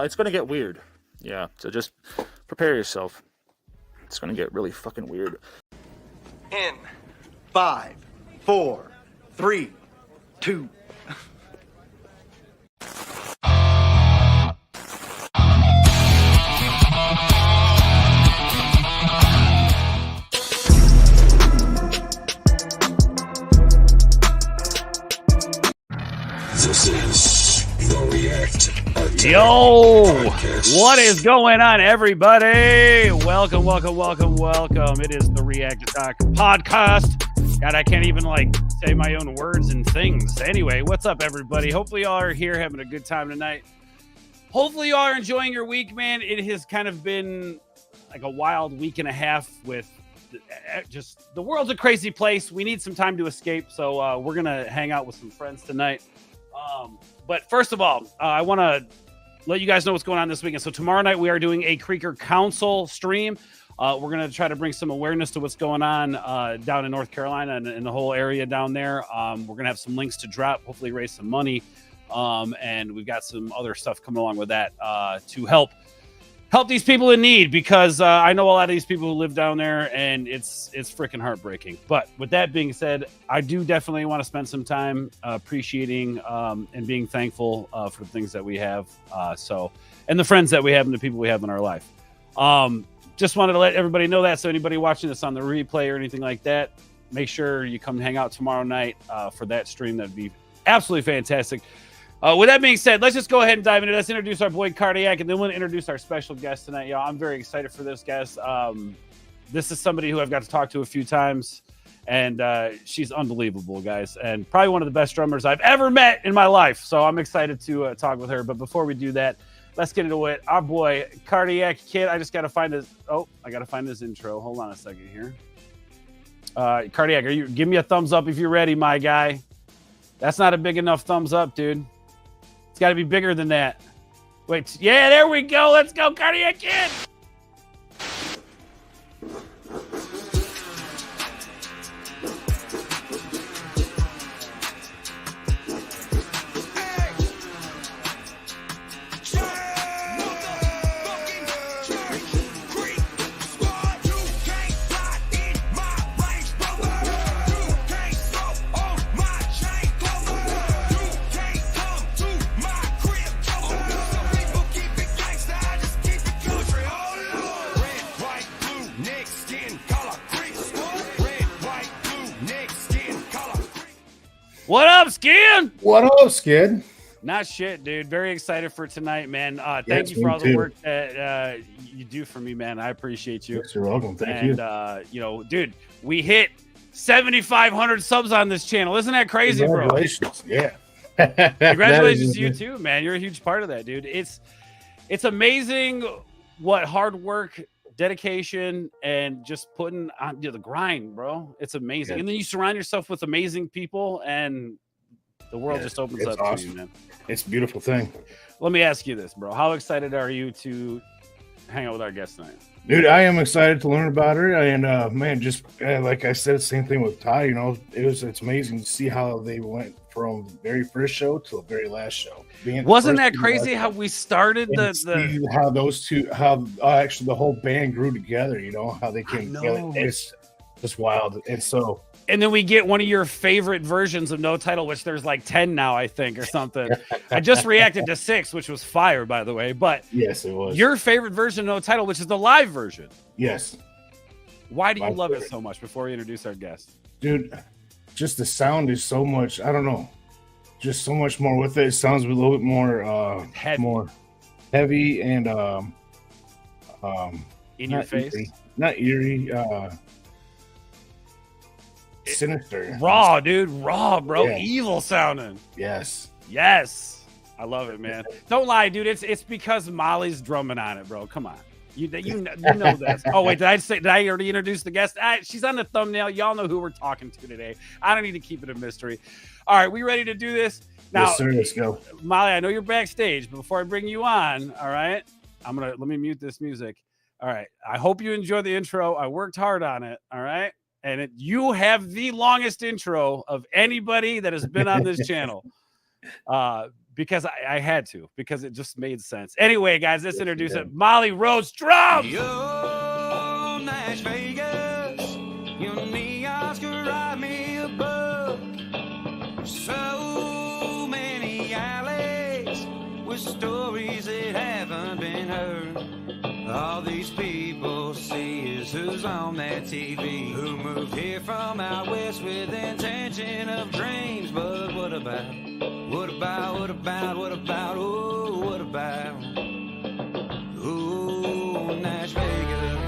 It's going to get weird. Yeah, so just prepare yourself. It's going to get really fucking weird. In 5, 4, 3, 2. This is the React Attack Yo, Podcast. what is going on, everybody? Welcome. It is the React Attack Podcast. God, I can't even say my own words and things. Anyway, what's up, everybody? Hopefully y'all are here having a good time tonight. Hopefully y'all are enjoying your week, man. It has kind of been like a wild week and a half with just the world's a crazy place. We need some time to escape, so we're going to hang out with some friends tonight. But first of all, I want to let you guys know what's going on this weekend. So tomorrow night we are doing a Creeker Council stream. We're going to try to bring some awareness to what's going on down in North Carolina and in the whole area down there. We're going to have some links to drop, hopefully raise some money. And we've got some other stuff coming along with that to help these people in need, because I know a lot of these people who live down there, and it's freaking heartbreaking. But with that being said, I do definitely want to spend some time appreciating and being thankful for the things that we have, and the friends that we have and the people we have in our life. Just wanted to let everybody know that. So anybody watching this on the replay or anything like that, make sure you come hang out tomorrow night for that stream. That'd be absolutely fantastic. With that being said, let's just go ahead and dive into it. Let's introduce our boy Cardiac, and then we'll introduce our special guest tonight. Y'all, I'm very excited for this guest. This is somebody who I've got to talk to a few times, and she's unbelievable, guys, and probably one of the best drummers I've ever met in my life. So I'm excited to talk with her. But before we do that, let's get into it. Our boy Cardiac Kid. I just got to find his. Oh, I got to find his intro. Hold on a second here. Cardiac, give me a thumbs up if you're ready, my guy. That's not a big enough thumbs up, dude. It's got to be bigger than that. Wait, yeah, there we go. Let's go, Cardiac Kid. What up, Skin? What up, Skid? Not shit, dude. Very excited for tonight, man. Thank you for all the work that you do for me, man. I appreciate you. Yes, you're welcome. Thank you. And, dude, we hit 7,500 subs on this channel. Isn't that crazy, bro? Congratulations. Yeah. Congratulations to you, too, man. You're a huge part of that, dude. It's amazing what hard work, dedication, and just putting on the grind, bro. It's amazing. Yeah. And then you surround yourself with amazing people, and the world just opens up to you, man. It's a beautiful thing. Let me ask you this, bro. How excited are you to hang out with our guest tonight? Dude, I am excited to learn about her. And, man, just like I said, same thing with Ty. It's amazing to see how they went from the very first show to the very last show. Wasn't that crazy how we started how those two, actually the whole band grew together, how they came together. It's just wild. And so and then we get one of your favorite versions of No Title, which there's like 10 now, I think, or something. I just reacted to 6, which was fire, by the way. But Yes, it was. your favorite version of No Title, which is the live version. Yes, Why do you My love it favorite. so much? Before we introduce our guest, dude. Just the sound is so much. I don't know. Just so much more with it. It sounds a little bit more Heavy. more heavy and in your not face, eerie, not eerie, sinister, raw, dude, raw, bro, Yeah. evil sounding. Yes. Yes, I love it, man. Don't lie, dude. It's because Molly's drumming on it, bro. Come on. You know this. Oh wait, did I already introduce the guest? She's on the thumbnail. Y'all know who we're talking to today. I don't need to keep it a mystery. All right, we ready to do this now? Yes, sir. Let's go. Molly, I know you're backstage, but before I bring you on, all right, let me mute this music. All right, I hope you enjoy the intro. I worked hard on it. All right, and you have the longest intro of anybody that has been on this channel. Because I had to, because it just made sense. Anyway, guys, let's introduce it. Molly Rose Drums. Yo, Nash Vegas, your neons could ride me a buck. So many alleys with stories that haven't been heard. All these people see is who's on that TV. Who moved here from out west with intention of dreams. But what about, oh, what about, ooh, Nash Vegas.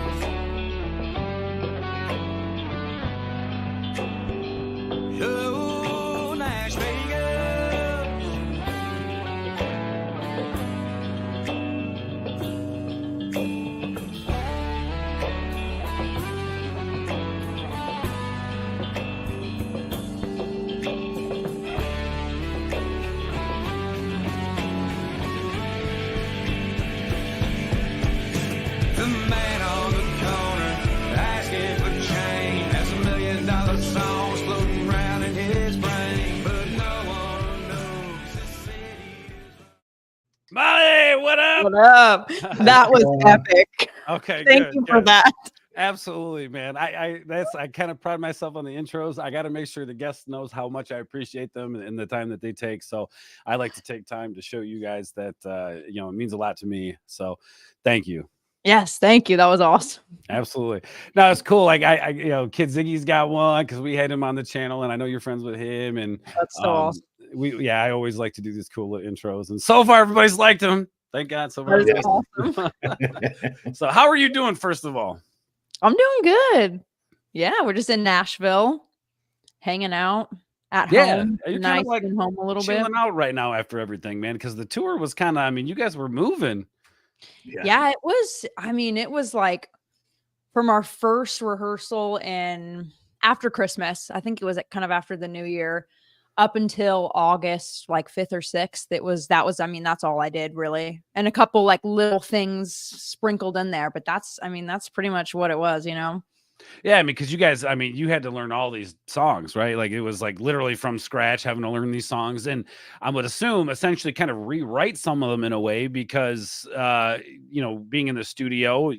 Oh, Nash Vegas. The man on the corner asking for change. That's $1 million songs floating around in his brain, but no one knows the city. Molly, what up? What up? That was epic. Okay, Thank good, you for good. that. Absolutely, man. I kind of pride myself on the intros. I got to make sure the guest knows how much I appreciate them and the time that they take. So I like to take time to show you guys that it means a lot to me. So thank you. Yes, thank you. That was awesome. Absolutely. No, it's cool. Like I Kid Ziggy's got one because we had him on the channel, and I know you're friends with him. And That's so awesome. I always like to do these cool little intros, and so far everybody's liked them. Thank God. So far, That is awesome. so how are you doing? First of all, I'm doing good. Yeah, we're just in Nashville, hanging out at Yeah, home. are you kinda Nice like being home a little bit. chilling out right now after everything, man, because the tour was kind of, I mean, you guys were moving. Yeah, it was. I mean, it was like from our first rehearsal and after Christmas. I think it was kind of after the New Year, up until August, like 5th or 6th. I mean, that's all I did really, and a couple like little things sprinkled in there. But that's pretty much what it was, you know. Yeah, I mean, because you guys, I mean, you had to learn all these songs, right? Like it was like literally from scratch having to learn these songs. And I would assume essentially kind of rewrite some of them in a way because, being in the studio,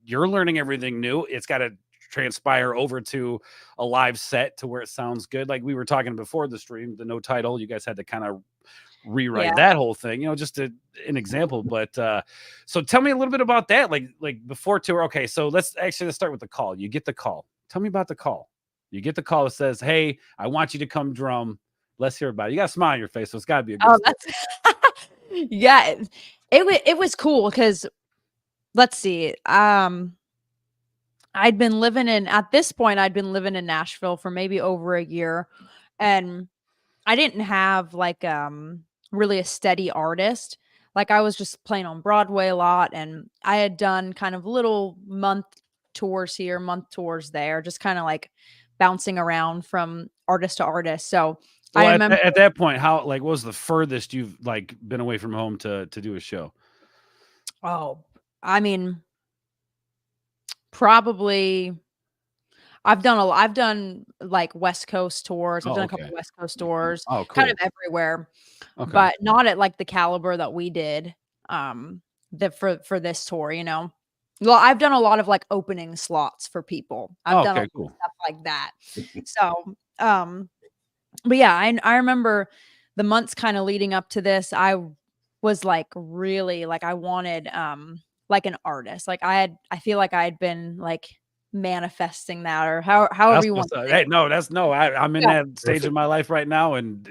you're learning everything new. It's got to transpire over to a live set to where it sounds good. Like we were talking before the stream, the No Title, you guys had to kind of rewrite that whole thing, just an example. But so tell me a little bit about that, like before tour. Okay, so let's start with the call. You get the call. Tell me about the call. You get the call that says, hey, I want you to come drum. Let's hear about it. You got a smile on your face, so it's got to be a good story. That's yeah. It was cool because let's see. I'd been living in Nashville for maybe over a year, and I didn't have like really a steady artist. Like I was just playing on Broadway a lot, and I had done kind of little month tours here, month tours there, just kind of like bouncing around from artist to artist. So Well, I remember at that point, how what was the furthest you've like been away from home to do a show? Oh, I mean, probably I've done like West Coast tours. I've Oh, done a okay. couple West Coast tours, Oh, cool. kind of everywhere, Okay. but not at like the caliber that we did for this tour, you know. Well, I've done a lot of like opening slots for people. I've Oh, done a okay, lot of cool. stuff like that. So, but yeah, I remember the months kind of leading up to this. I was like really like I wanted like an artist. Like I feel like I had been like manifesting that or however That's you what's want to up. say Hey, it. no, that's no. I'm in Yeah. that stage of my life right now, and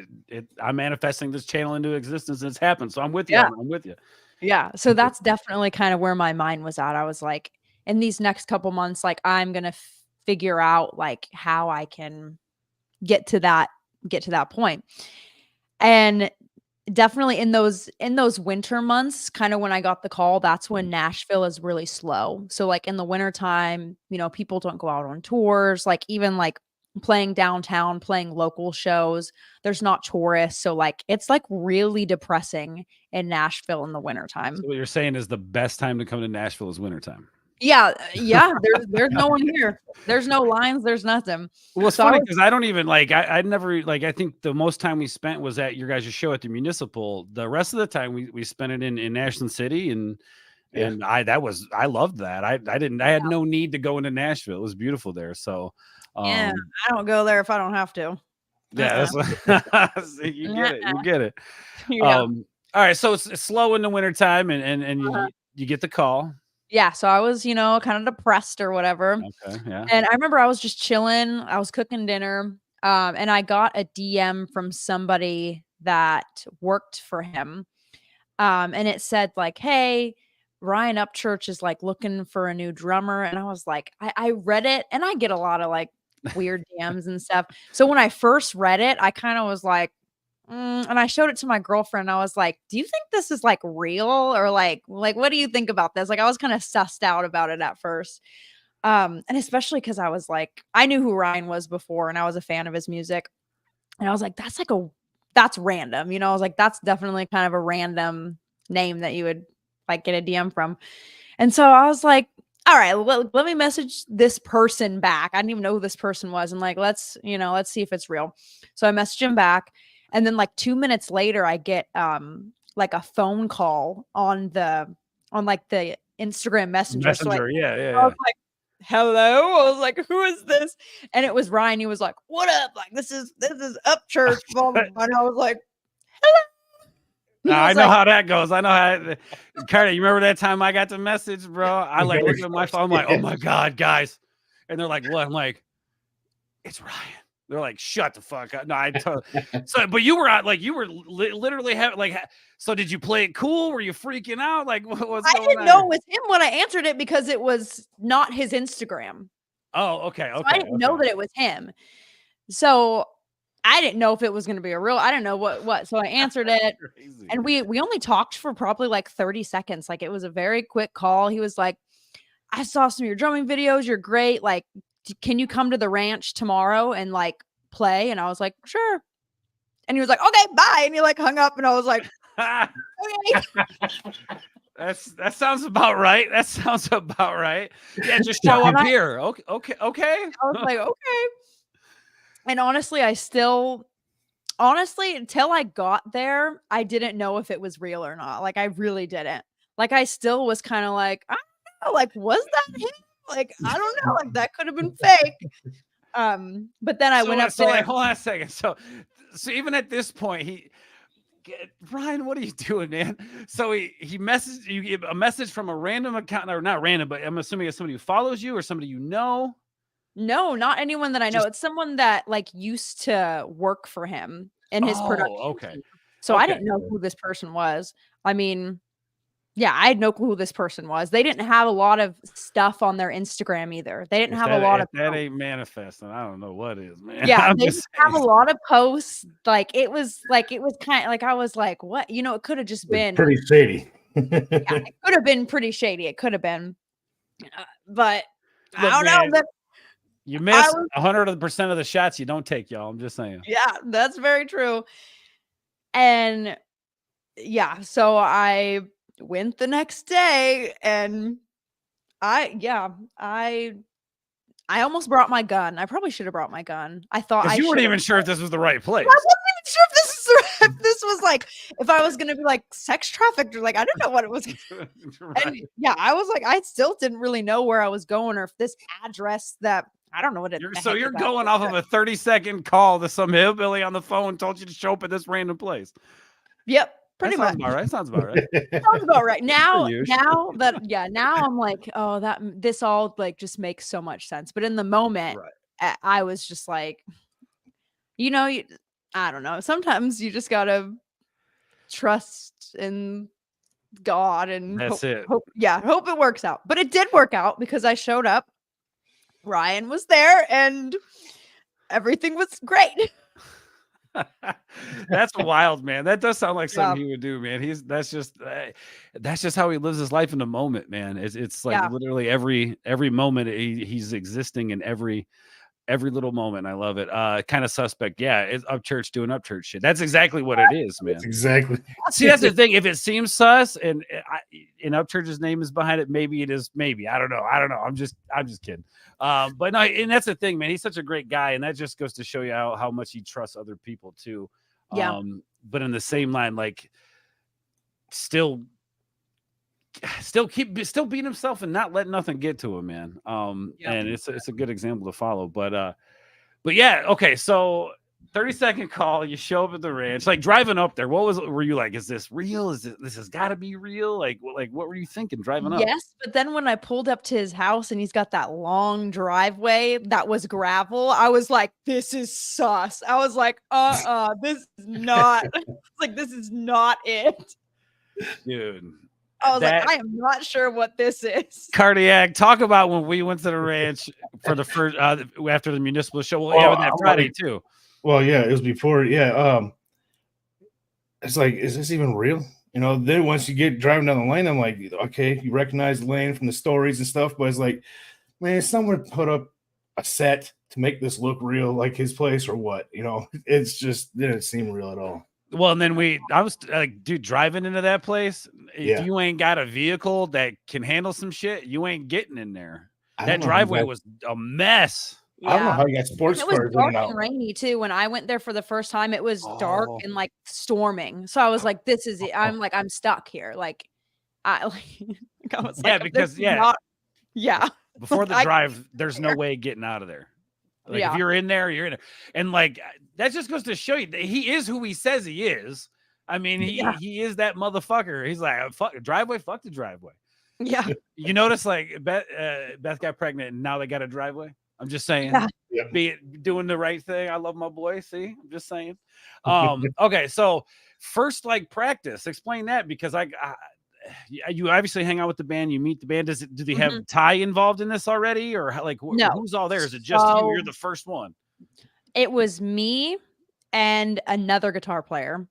I'm manifesting this channel into existence, and it's happened. So I'm with you. Yeah. I'm with you. Yeah. So that's definitely kind of where my mind was at. I was like, in these next couple months, like I'm gonna figure out like how I can get to that point. And definitely in those winter months, kind of when I got the call, that's when Nashville is really slow. So like in the winter time, people don't go out on tours, like even like playing downtown, playing local shows, there's not tourists. So like it's like really depressing in Nashville in the wintertime. So what you're saying is the best time to come to Nashville is wintertime. Yeah, yeah, there's no one here. There's no lines, there's nothing. Well, it's So I funny was because I don't even like I never like I think the most time we spent was at your guys' show at the Municipal. The rest of the time we spent it in Ashland City and I loved that. I had no need to go into Nashville. It was beautiful there. So yeah, I don't go there if I don't have to. yeah, that's you get it. You get it. Yeah. All right, so it's slow in the wintertime and you get the call. Yeah, so I was, kind of depressed or whatever. Okay, yeah. And I remember I was just chilling. I was cooking dinner. And I got a DM from somebody that worked for him. And it said, like, hey, Ryan Upchurch is like looking for a new drummer. And I was like, I read it and I get a lot of like weird DMs and stuff. So when I first read it, I kind of was like, and I showed it to my girlfriend. I was like, do you think this is like real or like what do you think about this? Like I was kind of sussed out about it at first. And especially because I was like, I knew who Ryan was before and I was a fan of his music. And I was like, that's random. I was like, that's definitely kind of a random name that you would like get a DM from. And so I was like, all right, let me message this person back. I didn't even know who this person was. And like, let's see if it's real. So I messaged him back. And then like 2 minutes later, I get like a phone call on like the Instagram Messenger. So Messenger, I yeah. was like, hello. I was like, who is this? And it was Ryan. He was like, what up? Like, this is Upchurch. Blah, blah, blah. And I was like, hello. I know how that goes. I know how Carter, you remember that time I got the message, bro? I like looked at my phone, I'm like, oh my God, guys. And they're like, what? I'm like, it's Ryan. They're like, shut the fuck up. No, I totally. So, but you were out, like, you were literally having, like, so did you play it cool? Were you freaking out? Like, what's going on? I didn't know it was him when I answered it because it was not his Instagram. Oh, okay. So I didn't know that it was him. So I didn't know if it was going to be a real, I didn't know what. So I answered it and we only talked for probably like 30 seconds. Like it was a very quick call. He was like, I saw some of your drumming videos. You're great. Like, can you come to the ranch tomorrow and like play? And I was like, sure. And he was like, okay, bye. And he like hung up and I was like, okay. That sounds about right. That sounds about right. Yeah, just show up here. Okay. I was like, okay. And honestly, until I got there, I didn't know if it was real or not. Like I really didn't. Like I still was kind of like, I don't know, like, was that him? Like, I don't know, like that could have been fake. But then I went up there. Like, hold on a second. So even at this point, Ryan, what are you doing, man? So he messaged you, give a message from a random account, or not random, but I'm assuming it's somebody who follows you or somebody you know. No, not anyone that I know. It's someone that like used to work for him in his production. Okay. Team. So I didn't know who this person was. I mean, yeah, I had no clue who this person was. They didn't have a lot of stuff on their Instagram either. They didn't have a lot of that ain't manifesting. I don't know what is, man. Yeah, they didn't have a lot of posts. Like it was kind of like I was like, what? It could have just been pretty shady. Yeah, it could have been pretty shady. It could have been, but I don't know. That you miss 100% of the shots you don't take, y'all. I'm just saying. Yeah, that's very true. And yeah, so I went the next day and I almost brought my gun. I probably should have brought my gun. I thought you weren't even sure if this was the right place. I wasn't even sure if this is this was like if I was gonna be like sex trafficked or like I don't know what it was. Right. And yeah, I was like, I still didn't really know where I was going or if this address that I don't know what it. So you're going off of a 30-second call that some hillbilly on the phone told you to show up at this random place. Yep, pretty That sounds much. about right. Sounds about right. Sounds about right. Now, Pretty now I'm like, oh, this all like just makes so much sense. But in the moment, Right. I was just like, I don't know. Sometimes you just gotta trust in God and That's it. hope it works out. But it did work out because I showed up. Ryan was there and everything was great. That's wild, man. That does sound like something he would do, man. That's just how he lives his life in the moment, man. It's like literally every moment he's existing in every little moment. I love it. Kind of suspect. Yeah, it's up church doing up church shit. That's exactly what it is, man. That's exactly. See, that's the thing. If it seems sus and up church's name is behind it, maybe it is. Maybe I don't know. I'm just kidding. But no, and that's the thing, man. He's such a great guy, and that just goes to show you how much he trusts other people too. Yeah. But in the same line, like still being himself and not letting nothing get to him, man. And it's a good example to follow. But yeah, okay. So 30-second call, you show up at the ranch, like driving up there. Were you like, is this real? This has got to be real? Like what were you thinking driving up? Yes, but then when I pulled up to his house and he's got that long driveway that was gravel, I was like, this is sus. I was like, this is not like this is not it. Dude. I was like, I am not sure what this is. Cardiac, talk about when we went to the ranch for the first after the municipal show. Well, yeah, that Friday too. Well, yeah, it was before. Yeah, it's like, is this even real? Then once you get driving down the lane, I'm like, okay, you recognize the lane from the stories and stuff, but it's like, man, someone put up a set to make this look real, like his place or what? It's just didn't seem real at all. Well, and then I was like, dude, driving into that place, if you ain't got a vehicle that can handle some shit, you ain't getting in there. That driveway was a mess. Yeah. I don't know how you got sports cars. It was dark and rainy too. When I went there for the first time, it was dark and like storming. So I was like, this is it. I'm like, I'm stuck here. Like, I was like, because before the drive, there's no way getting out of there. Like if you're in there, you're in there. And like that just goes to show you that he is who he says he is. I mean, he is that motherfucker. He's like, fuck the driveway, fuck the driveway. Yeah. You notice like Beth got pregnant and now they got a driveway. I'm just saying, doing the right thing. I love my boy. See, I'm just saying. Okay, so first like practice. Explain that because you obviously hang out with the band. You meet the band. Do they have Ty involved in this already, or like who's all there? Is it just you? You're the first one. It was me and another guitar player.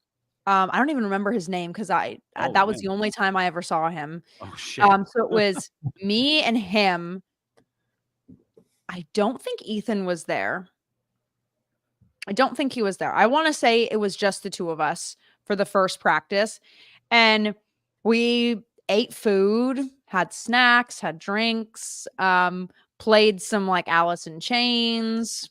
I don't even remember his name because that was the only time I ever saw him. Oh shit. So it was me and him. I don't think Ethan was there. I don't think he was there. I want to say it was just the two of us for the first practice. And we ate food, had snacks, had drinks, played some like Alice in Chains,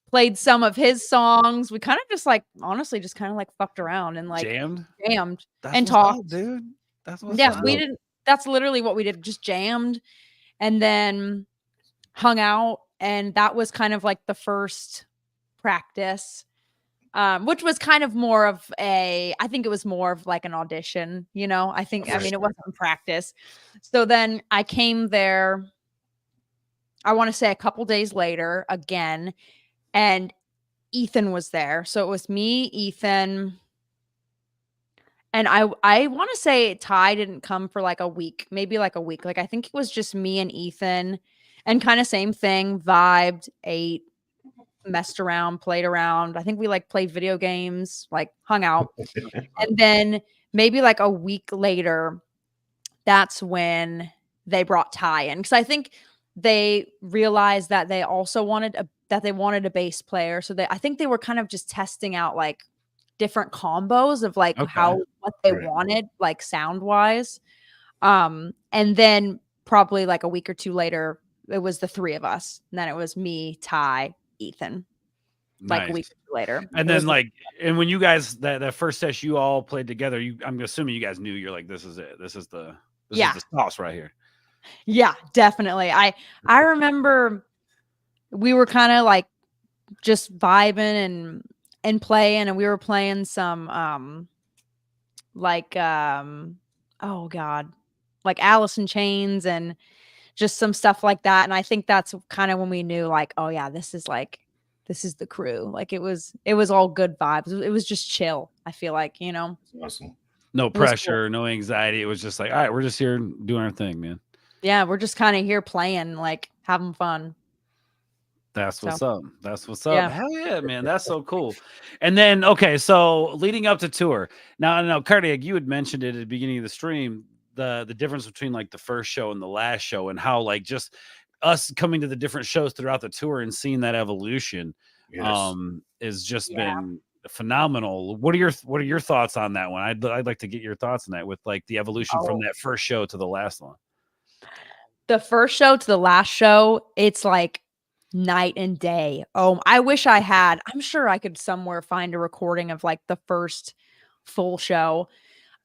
played some of his songs. We kind of just like, honestly, just kind of like fucked around and like jammed and talked. Dude. That's what's up. We didn't. That's literally what we did. Just jammed and then hung out. And that was kind of like the first practice. Which was kind of more of I think it was more of like an audition, I mean, it wasn't practice. So then I came there, I want to say a couple days later again, and Ethan was there. So it was me, Ethan, and I want to say Ty didn't come for like a week, maybe like a week. Like, I think it was just me and Ethan and kind of same thing, vibed, ate, messed around, played around. I think we like played video games, like hung out. And then maybe like a week later, that's when they brought Ty in. Because I think they realized that they also wanted a bass player. So I think they were kind of just testing out like different combos of like what they wanted, like sound wise. And then probably like a week or two later, it was the three of us. And then it was me, Ty, Ethan. like Nice. a week later. And It was then like, and when you guys that first session you all played together, I'm assuming you guys knew you're like, this is it. This is the sauce right here. yeah, definitely. I remember we were kind of like just vibing and playing, and we were playing some oh god, like Alice in Chains and just some stuff like that. And I think that's kind of when we knew like, oh yeah, this is the crew. Like it was all good vibes. It was just chill. I feel like, you know, Awesome. No was cool. pressure, no anxiety. It was just like, all right, we're just here doing our thing, man. Yeah, we're just kind of here playing, like having fun. That's what's So, up. That's what's up. yeah. Hell yeah, man. That's so cool. And then, okay, so leading up to tour. Now, Cardiac, you had mentioned it at the beginning of the stream, the difference between like the first show and the last show, and how like just us coming to the different shows throughout the tour and seeing that evolution Yes. is just Yeah. been phenomenal. What are your thoughts on that one? I'd like to get your thoughts on that with like the evolution from that first show to the last one. The first show to the last show, it's like night and day. Oh, I wish I had. I'm sure I could somewhere find a recording of like the first full show.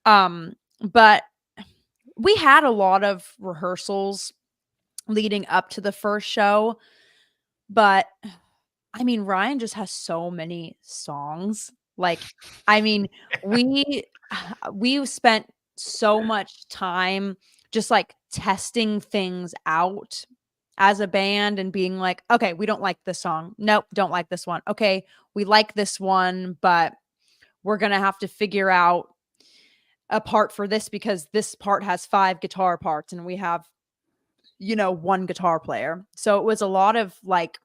But we had a lot of rehearsals leading up to the first show, but I mean, Ryan just has so many songs. Like, I mean, we spent so much time just like testing things out as a band and being like, okay, we don't like this song. Nope, don't like this one. Okay, we like this one, but we're going to have to figure out a part for this because this part has 5 guitar parts and we have, you know, 1 guitar player. So it was a lot of like,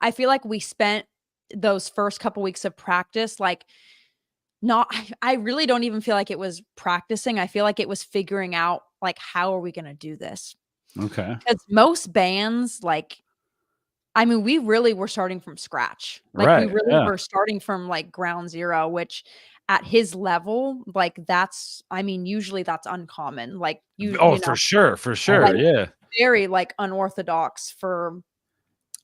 I feel like we spent those first couple weeks of practice, like I really don't even feel like it was practicing. I feel like it was figuring out like, how are we going to do this? Okay. Because most bands, like, I mean, we really were starting from scratch. Like Right, we really yeah. were starting from like ground zero, which at his level, like that's, I mean, usually that's uncommon. Like you know, For sure. like, Yeah. very like unorthodox for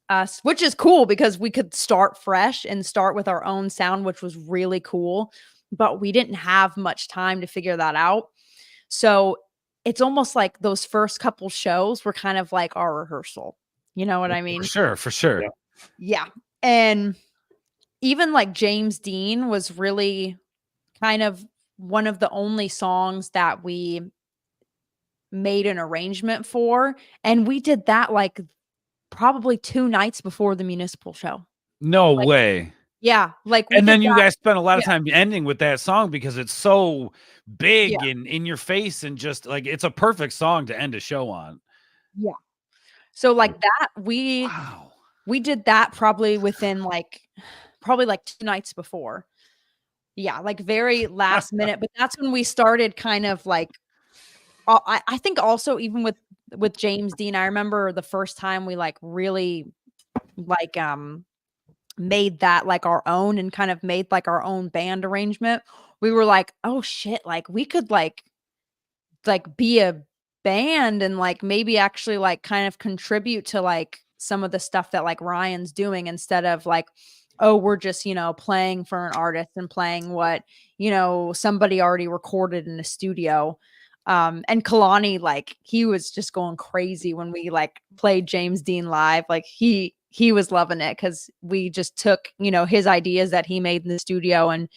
us, which is cool because we could start fresh and start with our own sound, which was really cool. But we didn't have much time to figure that out. So it's almost like those first couple shows were kind of like our rehearsal. You know what I mean? For sure. Yeah. And even like James Dean was really kind of one of the only songs that we made an arrangement for. And we did that like probably 2 nights before the Municipal show. No Like, way. Yeah. Like, we And then did you that- guys spent a lot of time ending with that song because it's so big Yeah. and in your face and just like it's a perfect song to end a show on. Yeah. So like that, Wow. we did that probably within like 2 nights before. Yeah, like very last minute. But that's when we started kind of like, I think also even with James Dean, I remember the first time we like really like made that like our own and kind of made like our own band arrangement. We were like, oh shit, like we could like be a band and like maybe actually like kind of contribute to like some of the stuff that like Ryan's doing instead of like, oh, we're just, you know, playing for an artist and playing what, you know, somebody already recorded in a studio. And Kalani, like he was just going crazy when we like played James Dean live. Like he was loving it because we just took, you know, his ideas that he made in the studio and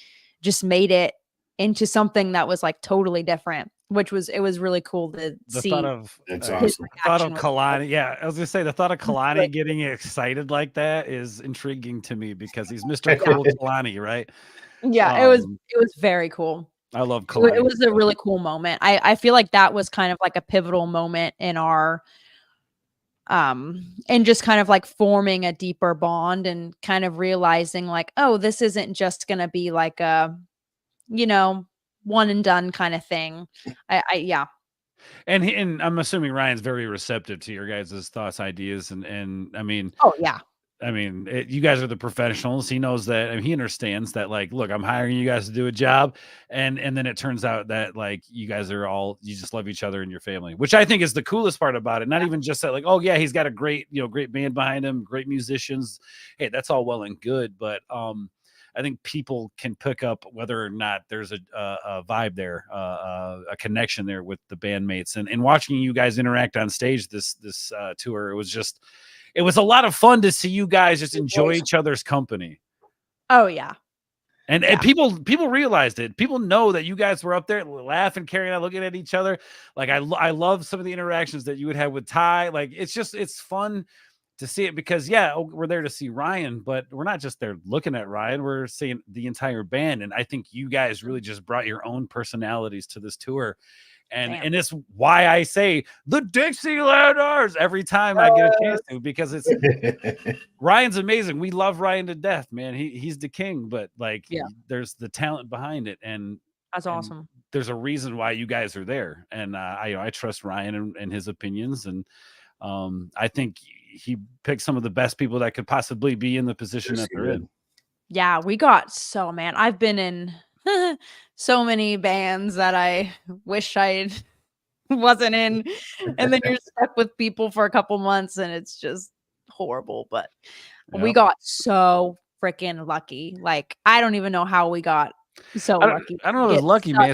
just made it into something that was like totally different, which was, it was really cool to The see. thought of That's his awesome. thought of reaction was- Kalani. Yeah, I was gonna say the thought of Kalani Right. getting excited like that is intriguing to me because he's Mr. Cool Kalani, right? Yeah, it was very cool. I love It Kalani. was a really cool moment. I feel like that was kind of like a pivotal moment in our and just kind of like forming a deeper bond and kind of realizing like, oh, this isn't just gonna be like a, you know, one and done kind of thing. Yeah. And I'm assuming Ryan's very receptive to your guys' thoughts, ideas, and I mean, Oh yeah. I mean, you guys are the professionals. He knows that, and he understands that. Like, look, I'm hiring you guys to do a job, and then it turns out that like you guys are all you just love each other and your family, which I think is the coolest part about it. Not even just that, like, oh yeah, he's got a great great band behind him, great musicians. Hey, that's all well and good, but I think people can pick up whether or not there's a vibe there, a connection there with the bandmates, and watching you guys interact on stage this tour, it was a lot of fun to see you guys just enjoy each other's company. Oh yeah. And people realized it. People know that you guys were up there laughing, carrying on, looking at each other. Like I love some of the interactions that you would have with Ty. Like it's fun to see it because we're there to see Ryan, but we're not just there looking at Ryan. We're seeing the entire band. And I think you guys really just brought your own personalities to this tour. And it's why I say the Dixielanders every time I get a chance to, because it's Ryan's amazing. We love Ryan to death, man. He's the king, but like there's the talent behind it, and that's awesome. There's a reason why you guys are there, and I trust Ryan and his opinions, and I think he picked some of the best people that could possibly be in the position that they're in. Yeah, we got I've been in so many bands that I wish I wasn't in, and then you're stuck with people for a couple months and it's just horrible, but we got so freaking lucky. Like I don't even know how we got so lucky. I don't know if it's lucky, man.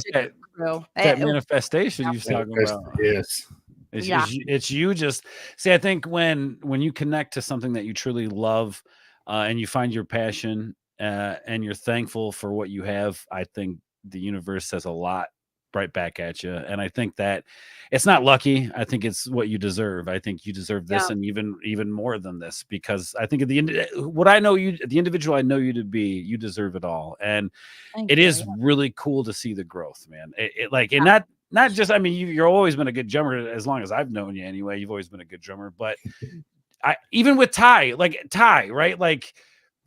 That manifestation you're talking about. Yes. It's you just see, I think when you connect to something that you truly love and you find your passion and you're thankful for what you have, I think the universe says a lot right back at you. And I think that it's not lucky. I think it's what you deserve. I think you deserve this and even more than this, because I think at the end, what I know you, the individual I know you to be, you deserve it all. And it is really cool to see the growth, man. And not just, I mean, you've always been a good drummer as long as I've known you anyway. You've always been a good drummer, but even with Ty, right? Like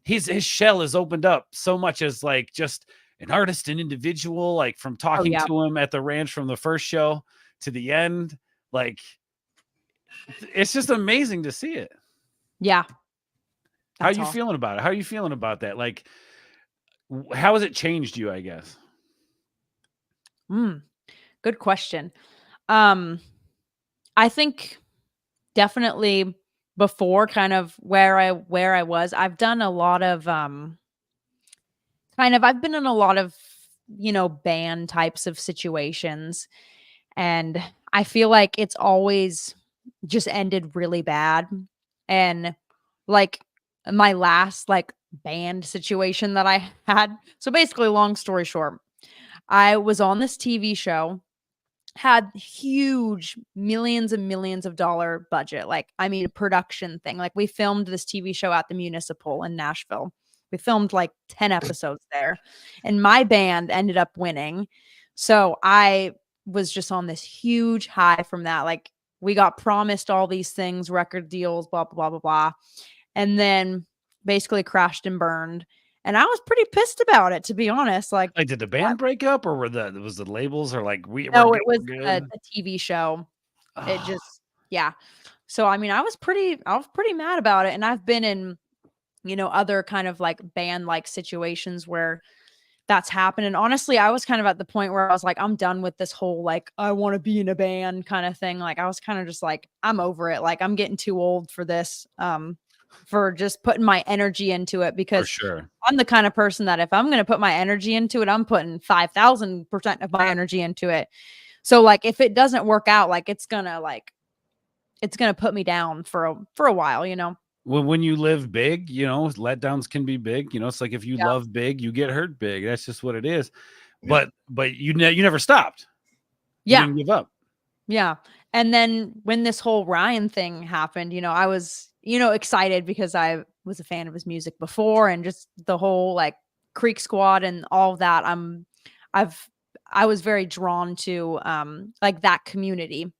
his shell has opened up so much as like just an artist, an individual, like from talking to him at the ranch from the first show to the end. Like it's just amazing to see it. Yeah. How are you feeling about it? How are you feeling about that? Like, how has it changed you, I guess? Good question. I think definitely before kind of where I was, I've done a lot of I've been in a lot of, band types of situations, and I feel like it's always just ended really bad. And like my last band situation that I had. So basically, long story short, I was on this TV show, had huge millions and millions of dollar budget. A production thing. Like we filmed this TV show at the Municipal in Nashville. We filmed 10 episodes there, and my band ended up winning. So I was just on this huge high from that. Like we got promised all these things, record deals, blah, blah, blah, blah, blah. And then basically crashed and burned. And I was pretty pissed about it, to be honest. Like did the band break up, or was the labels, or No, it was a TV show. It just, So, I mean, I was pretty mad about it. And I've been in, other kind of band situations where that's happened. And honestly, I was kind of at the point where I was like, I'm done with this whole, I want to be in a band kind of thing. Like I was kind of just I'm over it. Like I'm getting too old for this. For just putting my energy into it, because I'm the kind of person that if I'm going to put my energy into it, I'm putting 5,000% of my energy into it. So if it doesn't work out, it's going to put me down for a while, When you live big, letdowns can be big, it's like if you love big, you get hurt big. That's just what it is. Yeah. But you never stopped. You didn't give up. Yeah. And then when this whole Ryan thing happened, I was, excited because I was a fan of his music before, and just the whole Creek Squad and all of that. I was very drawn to that community,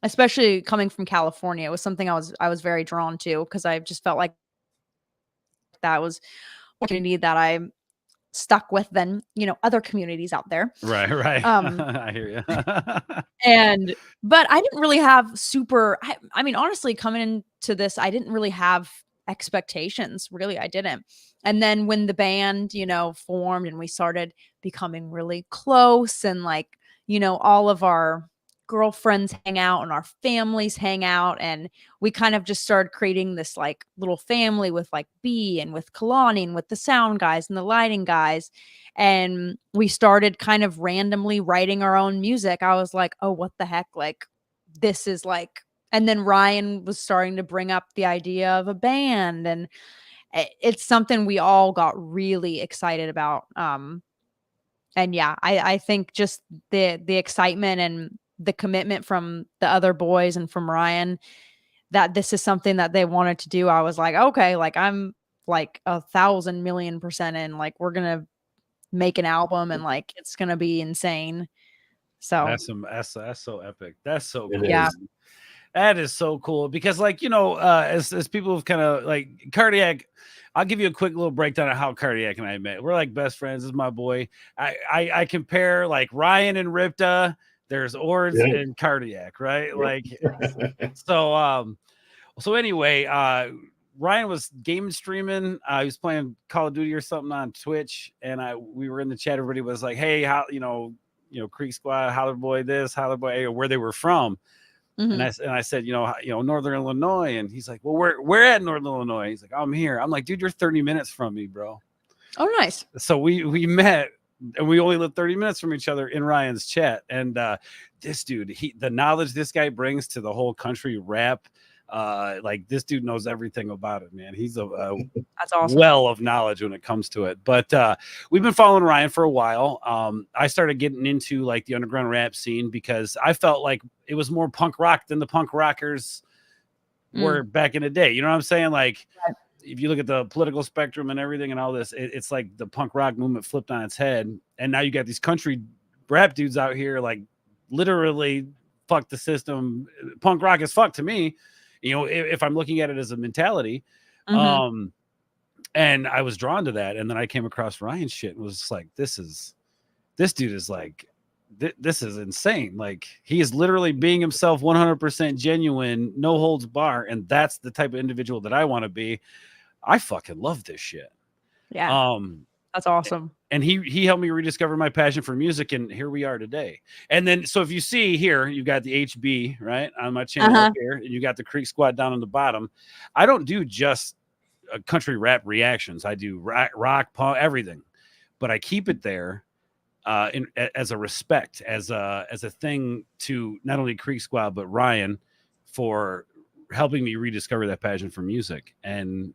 especially coming from California. It was something I was very drawn to, because I just felt like that was a community that I stuck with than other communities out there. Right. I hear you. But I didn't really have honestly, coming into this, I didn't really have expectations. Really, I didn't. And then when the band, formed and we started becoming really close, and like, all of our girlfriends hang out and our families hang out, and we kind of just started creating this like little family with like B and with Kalani and with the sound guys and the lighting guys, and we started kind of randomly writing our own music. I was like, oh, what the heck, like this is like, and then Ryan was starting to bring up the idea of a band, and it's something we all got really excited about. And yeah, I think just the excitement and the commitment from the other boys and from Ryan that this is something that they wanted to do. I was like, okay, like I'm like 1,000,000,000% in, like we're gonna make an album and like it's gonna be insane. So That's so epic. That's so It cool. Yeah. is. That is so cool because, like, as people have kind of like Cardiac, I'll give you a quick little breakdown of how Cardiac and I met. We're like best friends. This is my boy. I compare like Ryan and Ripta. There's Ords Yeah. and Cardiac, right? Like, so anyway, Ryan was game streaming. He was playing Call of Duty or something on Twitch, and we were in the chat. Everybody was like, "Hey, how Creek Squad, Holler Boy, this, Holler Boy," where they were from. Mhm. And I said, Northern Illinois. And he's like, well, we're at Northern Illinois. He's like, I'm here. I'm like, dude, you're 30 minutes from me, bro. Oh, nice. So we met, and we only lived 30 minutes from each other in Ryan's chat. And this dude, the knowledge this guy brings to the whole country rap, like this dude knows everything about it, man. He's a That's awesome. well of knowledge when it comes to it. But we've been following Ryan for a while. I started getting into like the underground rap scene because I felt like it was more punk rock than the punk rockers were back in the day. You know what I'm saying? Like, if you look at the political spectrum and everything and all this, it's like the punk rock movement flipped on its head. And now you got these country rap dudes out here, like literally fuck the system. Punk rock is fuck to me. If I'm looking at it as a mentality. Mhm. And I was drawn to that. And then I came across Ryan's shit and was just like, this dude is like, this is insane. Like, he is literally being himself, 100% genuine, no holds bar. And that's the type of individual that I want to be. I fucking love this shit. Yeah. That's awesome. And he helped me rediscover my passion for music, and here we are today. And then, so if you see here, you got the HB right on my channel up here, and you got the Creek Squad down on the bottom. I don't do just country rap reactions. I do rock, punk, everything, but I keep it there as a respect, as a thing to not only Creek Squad but Ryan for helping me rediscover that passion for music. And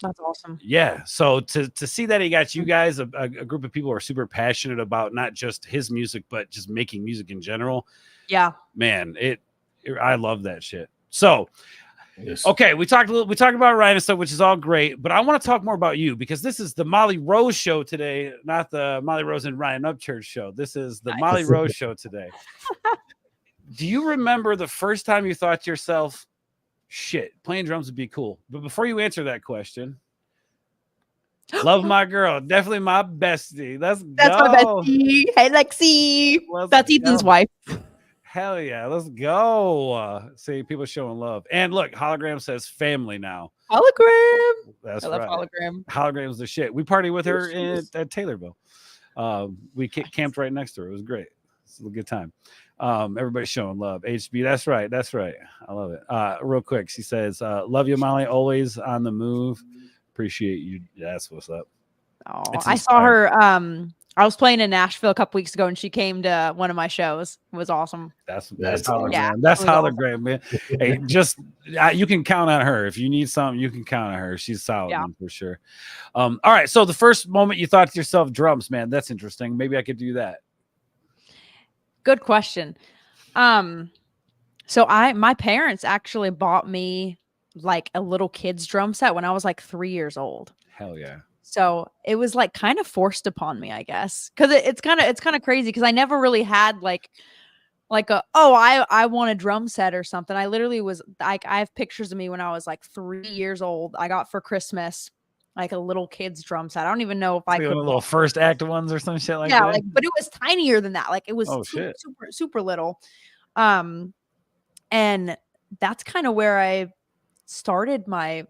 That's awesome. yeah, so to see that he got you guys, a group of people who are super passionate about not just his music but just making music in general. Yeah. Man, I love that shit. So Yes. okay, we talked about Ryan and stuff, which is all great, but I want to talk more about you because this is the Molly Rose show today, not the Molly Rose and Ryan Upchurch show. This is the Molly Rose show today. Do you remember the first time you thought to yourself, shit, playing drums would be cool? But before you answer that question, love my girl, definitely my bestie. That's my bestie. Hey, Lexi. That's Ethan's wife. Hell yeah, let's go. See, people showing love. And look, Hologram says family now. Hologram. That's I love right. Hologram. Hologram's the shit. We party with her at Taylorville. We camped right next to her. It was great. It's a good time. Everybody's showing love. HB, that's right. That's right. I love it. Real quick, she says, love you, Molly. Always on the move. Appreciate you. That's what's up. Oh, It's I saw inspiring. her. I was playing in Nashville a couple weeks ago, and she came to one of my shows. It was awesome. That's That's hologram. Yeah, That's it was awesome. hologram, man. Hey, just you can count on her. If you need something, you can count on her. She's solid, Yeah. man, for sure. All right. So the first moment you thought to yourself, drums, man, that's interesting. Maybe I could do that. Good question. So my parents actually bought me like a little kid's drum set when I was like 3 years old. Hell yeah. So it was like kind of forced upon me, I guess, because it's kind of crazy because I never really had like I want a drum set or something. I literally was like, I have pictures of me when I was like 3 years old. I got for Christmas like a little kid's drum set. I don't even know if I Like could. one of the little first act ones or some shit like Yeah, that. like, but it was tinier than that. Like it was Oh, super, shit. super, super little. And that's kind of where I started my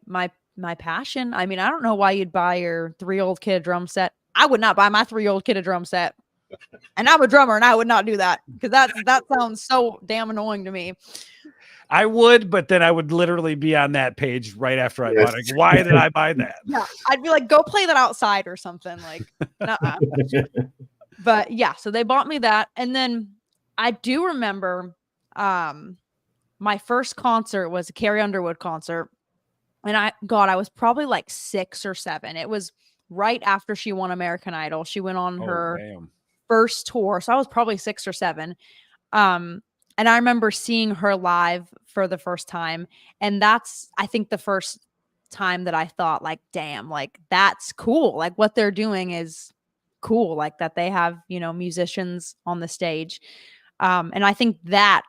my passion. I mean, I don't know why you'd buy your 3-year-old kid a drum set. I would not buy my 3-year-old kid a drum set. And I'm a drummer and I would not do that because that sounds so damn annoying to me. I would, but then I would literally be on that page right after I bought it. Like, why did I buy that? Yeah, I'd be like, go play that outside or something. Like, nuh-uh. But yeah, so they bought me that. And then I do remember my first concert was a Carrie Underwood concert. And I was probably like 6 or 7. It was right after she won American Idol. She went on her first tour. So I was probably 6 or 7. And I remember seeing her live for the first time. And that's, I think, the first time that I thought, like, damn, like, that's cool. Like, what they're doing is cool. Like, that they have, you know, musicians on the stage. And I think that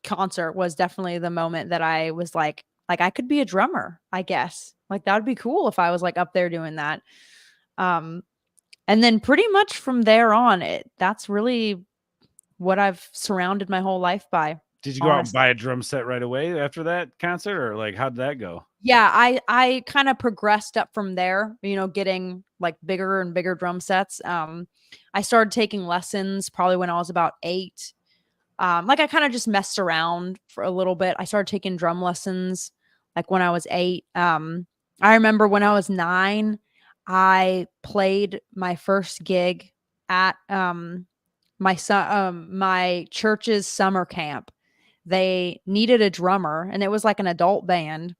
concert was definitely the moment that I was like, I could be a drummer, I guess. Like, that would be cool if I was like up there doing that. And then pretty much from there on, that's really what I've surrounded my whole life by. Did you go out and buy a drum set right away after that concert, or like how'd that go? Yeah, I kind of progressed up from there, you know, getting like bigger and bigger drum sets. I started taking lessons probably when I was about 8. Like I kind of just messed around for a little bit. I started taking drum lessons like when I was 8. I remember when I was 9, I played my first gig at my church's summer camp. They needed a drummer, and it was like an adult band.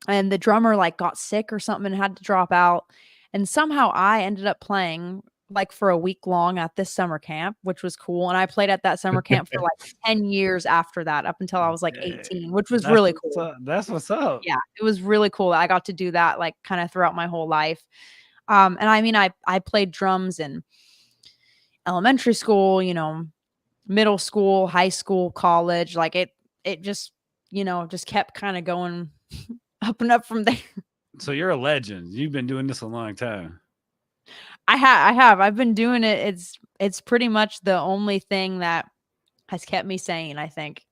And the drummer like got sick or something and had to drop out. And somehow I ended up playing like for a week long at this summer camp, which was cool. And I played at that summer camp for like 10 years after that, up until I was like 18, which was really cool. That's what's up. Yeah, it was really cool. I got to do that like kind of throughout my whole life. And I mean, I played drums in elementary school, you know, middle school, high school, college. Like it just, you know, just kept kind of going up and up from there. So you're a legend. You've been doing this a long time. I have. I've been doing it. It's pretty much the only thing that has kept me sane, I think.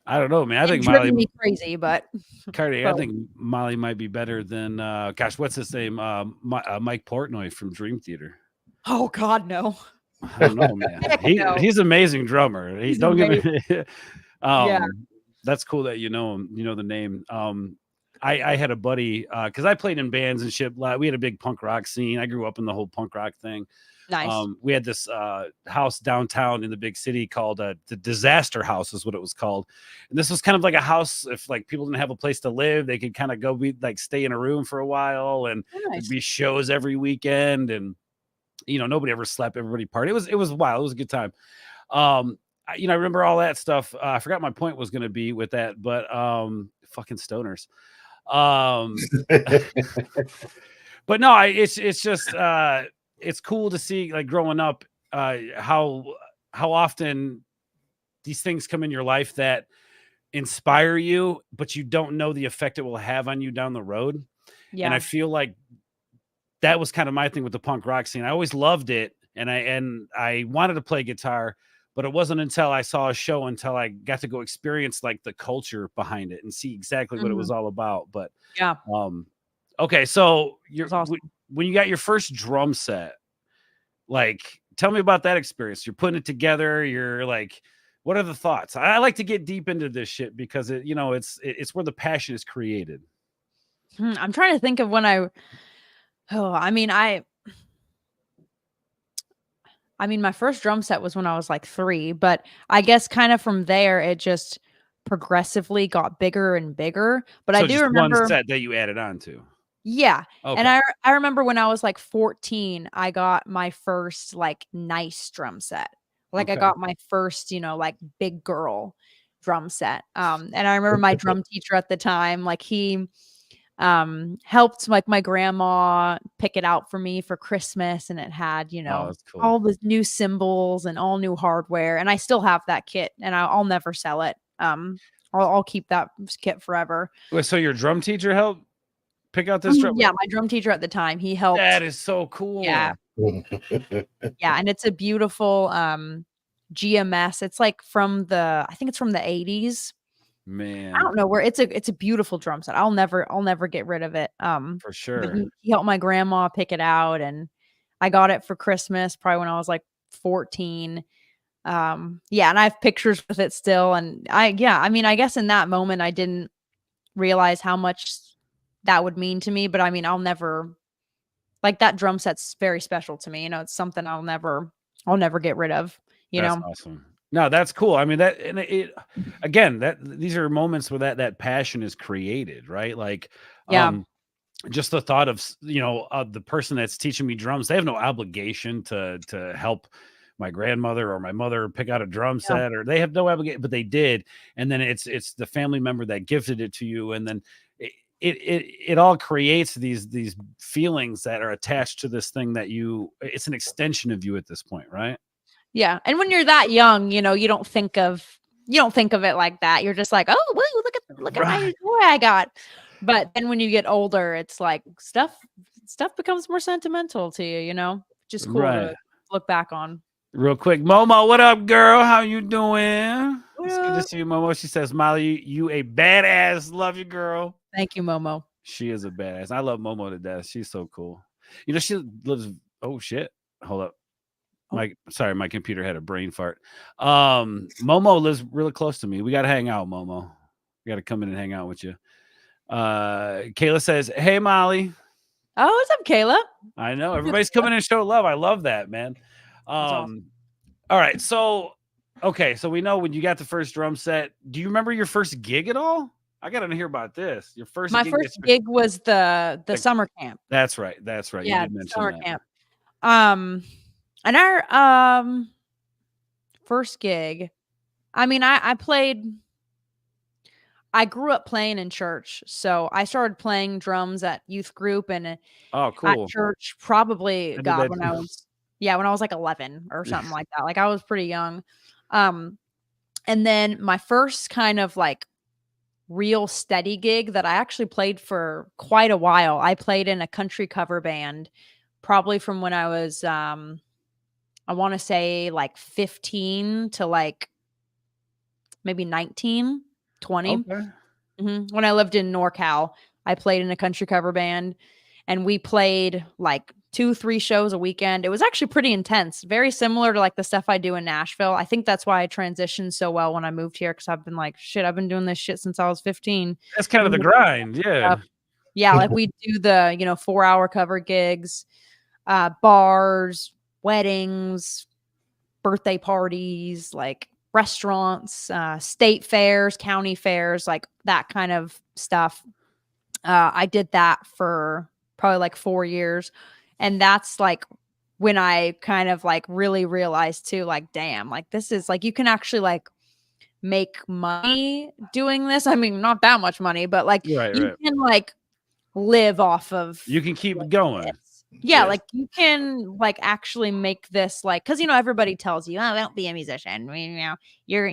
I don't know, man. I think Molly me crazy, but Cardi, I think Molly might be better than gosh, what's his name? Mike Portnoy from Dream Theater. Oh God, no. I don't know, man. He's an amazing drummer. Don't give me yeah. That's cool that you know him, you know the name. I had a buddy because I played in bands and shit. We had a big punk rock scene. I grew up in the whole punk rock thing. Nice. We had this house downtown in the big city called the Disaster House is what it was called. And this was kind of like a house if like people didn't have a place to live, they could kind of go stay in a room for a while, and there'd be shows every weekend, and you know nobody ever slept, everybody partied. It was wild. It was a good time. You know, I remember all that stuff. I forgot my point was going to be with that, but fucking stoners. But no, it's just it's cool to see like growing up how often these things come in your life that inspire you, but you don't know the effect it will have on you down the road. Yeah. And I feel like that was kind of my thing with the punk rock scene. I always loved it, and I wanted to play guitar, but it wasn't until I saw a show until I got to go experience like the culture behind it and see exactly what it was all about. But yeah. Okay. So awesome. When you got your first drum set, like, tell me about that experience. You're putting it together. You're like, what are the thoughts? I like to get deep into this shit because it's where the passion is created. I'm trying to think of when I mean, my first drum set was when I was like 3, but I guess kind of from there, it just progressively got bigger and bigger. But so I do remember one set that you added on to. Yeah. Okay. And I remember when I was like 14, I got my first like nice drum set. Like I got my first, you know, like big girl drum set. And I remember my drum teacher at the time, like he helped like my grandma pick it out for me for Christmas, and it had, you know, cool. all the new cymbals and all new hardware, and I still have that kit, and I'll never sell it. I'll keep that kit forever. So your drum teacher helped pick out this drum? Yeah, my drum teacher at the time, he helped. That is so cool. Yeah. Yeah, and it's a beautiful GMS. It's like I think it's from the 80s. Man, I don't know where it's a beautiful drum set. I'll never get rid of it. for But sure. he helped my grandma pick it out, and I got it for Christmas probably when I was like 14. Yeah, and I have pictures with it still. And I mean, I guess in that moment I didn't realize how much that would mean to me. But I mean, I'll never like that drum set's very special to me. You know, it's something I'll never get rid of, you That's know. awesome. No, that's cool. I mean, that and it again, that these are moments where that passion is created, right? Like, Yeah. just the thought of the person that's teaching me drums, they have no obligation to help my grandmother or my mother pick out a drum Yeah. set, or they have no obligation, but they did. And then it's the family member that gifted it to you, and then it all creates these feelings that are attached to this thing that it's an extension of you at this point, right? Yeah. And when you're that young, you know, you don't think of it like that. You're just like, oh, well, look at my Right. toy I got. But then when you get older, it's like stuff becomes more sentimental to you, you know? Just cool Right. to look back on. Real quick, Momo, what up, girl? How you doing? It's good to What see you, Momo. She says, Molly, you a badass. Love you, girl. Thank you, Momo. She is a badass. I love Momo to death. She's so cool. You know, she lives. Oh shit! Hold up. My computer had a brain fart. Momo lives really close to me. We got to hang out, Momo. We got to come in and hang out with you. Kayla says, "Hey, Molly." Oh, what's up, Kayla? I know everybody's coming in and show love. I love that, man. awesome. All right. So, okay. So we know when you got the first drum set. Do you remember your first gig at all? I got to hear about this. Your first My gig first gig was the summer camp. That's right. That's right. Yeah, You did mention summer that. camp. And our first gig, I mean, I grew up playing in church, so I started playing drums at youth group and Oh, at cool. church probably I did that when I too. was when I was like 11 or something like that. Like I was pretty young. And then my first kind of like real steady gig that I actually played for quite a while. I played in a country cover band probably from when I was I want to say like 15 to like maybe 19, 20. Okay. When I lived in NorCal, I played in a country cover band and we played like 2-3 shows a weekend. It was actually pretty intense, very similar to like the stuff I do in Nashville. I think that's why I transitioned so well when I moved here, because I've been like, shit, I've been doing this shit since I was 15. That's kind of the grind. Yeah. Yeah, like we do the 4-hour cover gigs, bars, weddings, birthday parties, like restaurants, state fairs, county fairs, like that kind of stuff. I did that for probably like 4 years. And that's like when I kind of like really realized too, like, damn, like this is like, you can actually like make money doing this. I mean, not that much money, but like Right. you can like live off of You can keep going. this. Yeah, Yeah. like you can like actually make this like, because everybody tells you, oh, don't be a musician. You're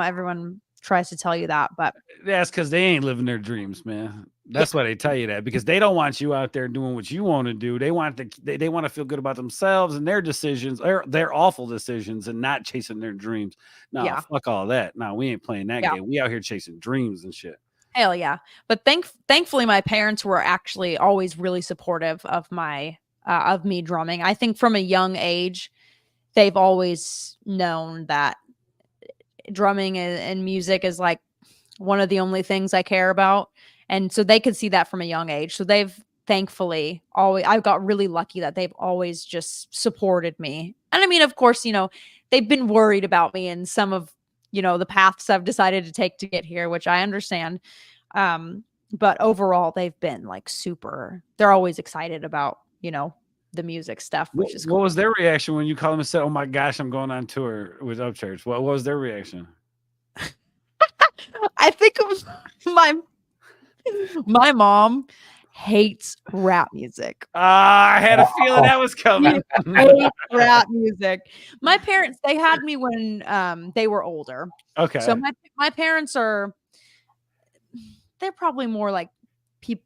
everyone tries to tell you that, but That's because they ain't living their dreams, man. That's why they tell you that, because they don't want you out there doing what you want to do. They want they want to feel good about themselves and their decisions, their awful decisions, and not chasing their dreams. No, Yeah. fuck all that. No, we ain't playing that Yeah. game. We out here chasing dreams and shit. hell yeah. But thankfully my parents were actually always really supportive of my of me drumming. I think from a young age, they've always known that drumming and music is like one of the only things I care about. And so they could see that from a young age. So they've thankfully I've got really lucky that they've always just supported me. And I mean, of course, they've been worried about me and some of, the paths I've decided to take to get here, which I understand. But overall, they've been like they're always excited about, the music stuff, which is What cool. was their reaction when you called them and said, "Oh my gosh, I'm going on tour with Upchurch"? What was their reaction? I think it was my mom hates rap music. I had a feeling that was coming. Hates rap music. My parents, they had me when they were older. Okay. So my parents they're probably more like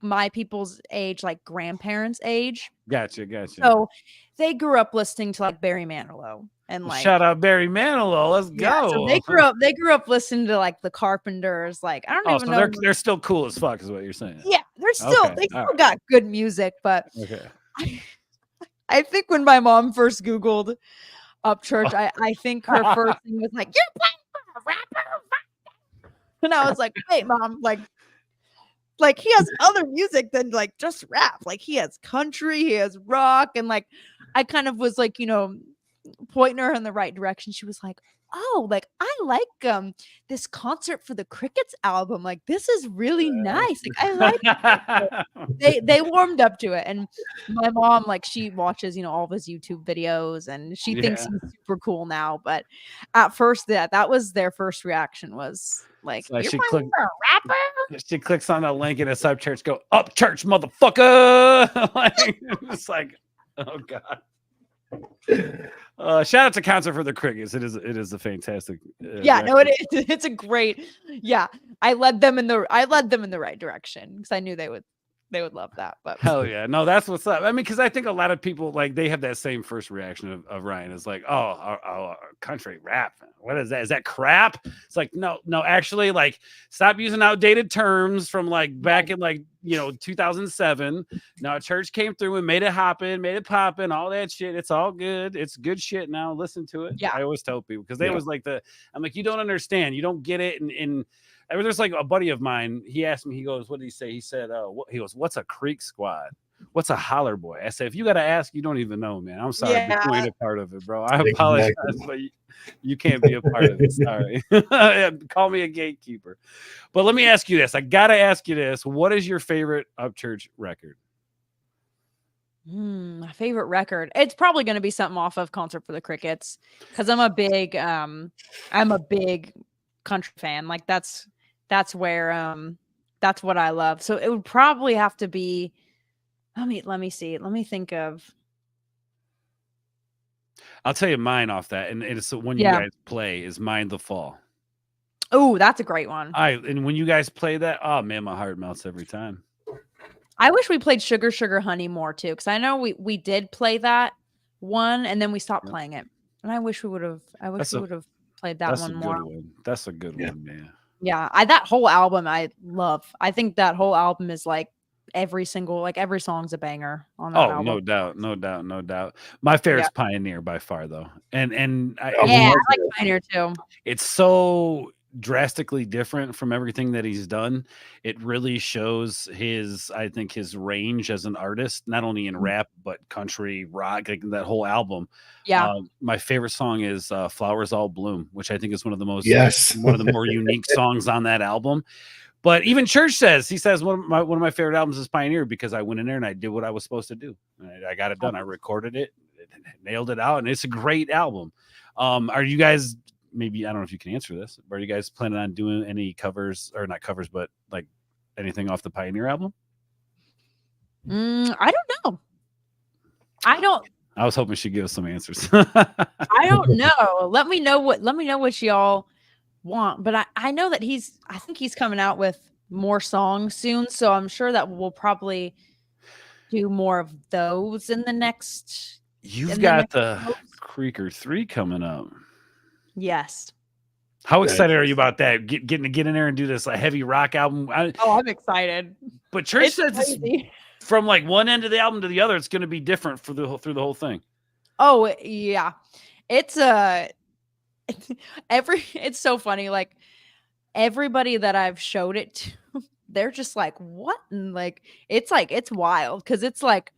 my people's age, like grandparents' age. Gotcha. So they grew up listening to like Barry Manilow and like Shout out Barry Manilow. Let's yeah, go. so they grew up listening to like the Carpenters. Like I don't Oh, even so know. they're still cool as fuck, is what you're saying. Yeah, they're still Okay, they still all right. got good music, but Okay. I think when my mom first Googled Upchurch, I think her first thing was like, "You're playing for a rapper," and I was like, "Wait, mom, like he has other music than like just rap. Like he has country, he has rock, and like I kind of was like, pointing her in the right direction. She was like, "Oh, like I like this Concert for the Crickets album. Like this is really nice. Like I like." They warmed up to it, and my mom like she watches all of his YouTube videos, and she thinks Yeah. he's super cool now. But at first, that was their first reaction was like, So "You're she playing for a rapper?" She clicks on a link in a sub church, go up church, motherfucker. Like, it's like, oh god. Shout out to Concert for the Crickets. It is a fantastic. Yeah, no, record. it is. It's a great. Yeah, I led them in the right direction because I knew they would love that. But Hell yeah, no, that's what's up. I mean, because I think a lot of people like they have that same first reaction of Ryan. It's like, oh, country rap. What is that? Is that crap? It's like, no, actually, like, stop using outdated terms from like back in like 2007. Now church came through and made it hoppin', made it poppin', all that shit. It's all good. It's good shit now. Listen to it. Yeah. I always tell people because they was like I'm like, you don't understand. You don't get it. And I mean, there's like a buddy of mine. He asked me, he goes, what did he say? He said, he goes, what's a Creek Squad? What's a holler boy? I said, if you got to ask, you don't even know, man. I'm sorry. Yeah. But you ain't a part of it, bro. I apologize, but you can't be a part of it. Sorry. Call me a gatekeeper. But let me ask you this. I got to ask you this. What is your favorite Upchurch record? my favorite record. It's probably going to be something off of Concert for the Crickets because I'm a big country fan. Like that's where that's what I love. So it would probably have to be. Let me see. Let me think of. I'll tell you mine off that, and it's the one you guys play is Mind the Fall. Oh, that's a great one. And when you guys play that, oh man, my heart melts every time. I wish we played Sugar Sugar Honey more too, because I know we did play that one, and then we stopped playing it. And I wish we would have. I wish we would have played that one more. That's a good one, man. Yeah, that whole album I love. I think that whole album is like every song's a banger on that album. No doubt. My favorite's Pioneer by far, though. And I like Pioneer too. It's so drastically different from everything that he's done. It really shows his range as an artist, not only in rap but country, rock, like that whole album. Yeah. My favorite song is Flowers All Bloom, which I think is one of the most one of the more unique songs on that album. But even Church says one of my favorite albums is Pioneer because I went in there and I did what I was supposed to do. I got it done. I recorded it, nailed it out, and it's a great album. Are you guys, maybe, I don't know if you can answer this, but are you guys planning on doing any covers, or not covers, but like anything off the Pioneer album? I don't know. I was hoping she'd give us some answers. I don't know. Let me know what y'all want, but I know that I think he's coming out with more songs soon, so I'm sure that we'll probably do more of those in the next. You've got the Creeker 3 coming up. Yes. How excited are you about that? Getting to get in there and do this heavy rock album? I'm excited. But Church says this, from like one end of the album to the other, it's going to be different through the whole thing. Oh yeah, it's it's so funny. Like everybody that I've showed it to, they're just like, what? And like it's wild because it's like,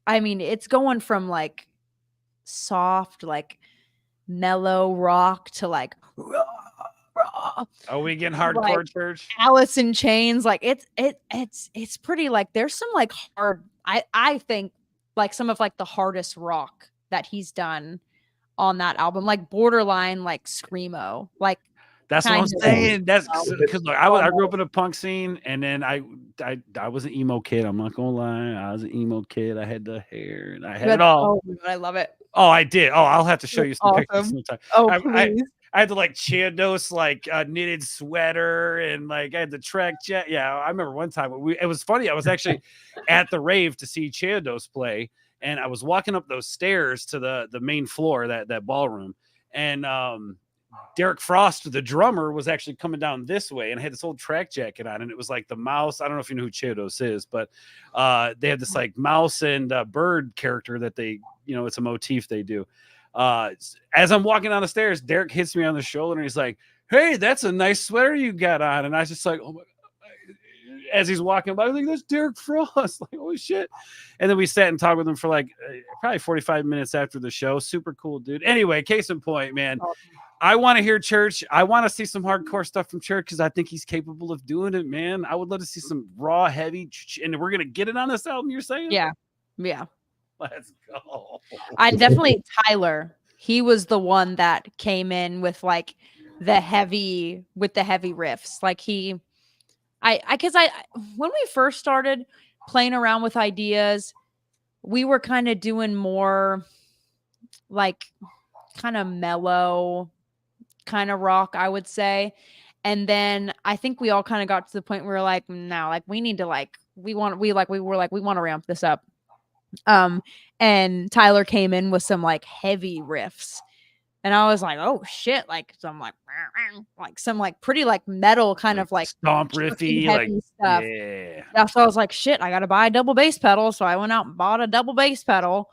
I mean, it's going from like soft, like mellow rock to like Are we getting hardcore, like, Church? Alice in Chains. Like it's pretty, like there's some like hard, I think like some of like the hardest rock that he's done on that album, like borderline like screamo, like that's what I'm saying. That's because I grew up in a punk scene, and then I was an emo kid. I'm not gonna lie, I was an emo kid. I had the hair and I had it all. Oh, I love it. Oh, I did. Oh, I'll have to show you some pictures sometime. Oh, please. I had the like Chandos like knitted sweater, and like I had the Trek jet. Yeah, I remember one time it was funny. I was actually at the rave to see Chandos play, and I was walking up those stairs to the main floor, that ballroom, and Derek Frost, the drummer, was actually coming down this way, and I had this old track jacket on, and it was like the mouse. I don't know if you know who Cheetos is, but they had this like mouse and bird character that they, it's a motif they do. As I'm walking down the stairs, Derek hits me on the shoulder, and he's like, "Hey, that's a nice sweater you got on." And I was just like, "Oh my God." As he's walking by, I was like, "That's Derek Frost." Like, oh shit. And then we sat and talked with him for like probably 45 minutes after the show. Super cool dude. Anyway, case in point, man. I want to hear Church. I want to see some hardcore stuff from Church because I think he's capable of doing it, man. I would love to see some raw, heavy, and we're gonna get it on this album. You're saying? Yeah. Let's go. I definitely Tyler. He was the one that came in with like the heavy riffs. Like when we first started playing around with ideas, we were kind of doing more like kind of mellow kind of rock, I would say. And then I think we all kind of got to the point where we're like, no, like we need to we want to ramp this up. And Tyler came in with some like heavy riffs. And I was like, oh shit, like some pretty like metal kind of like stomp riffy like stuff. Yeah. So I was like, shit, I gotta buy a double bass pedal. So I went out and bought a double bass pedal.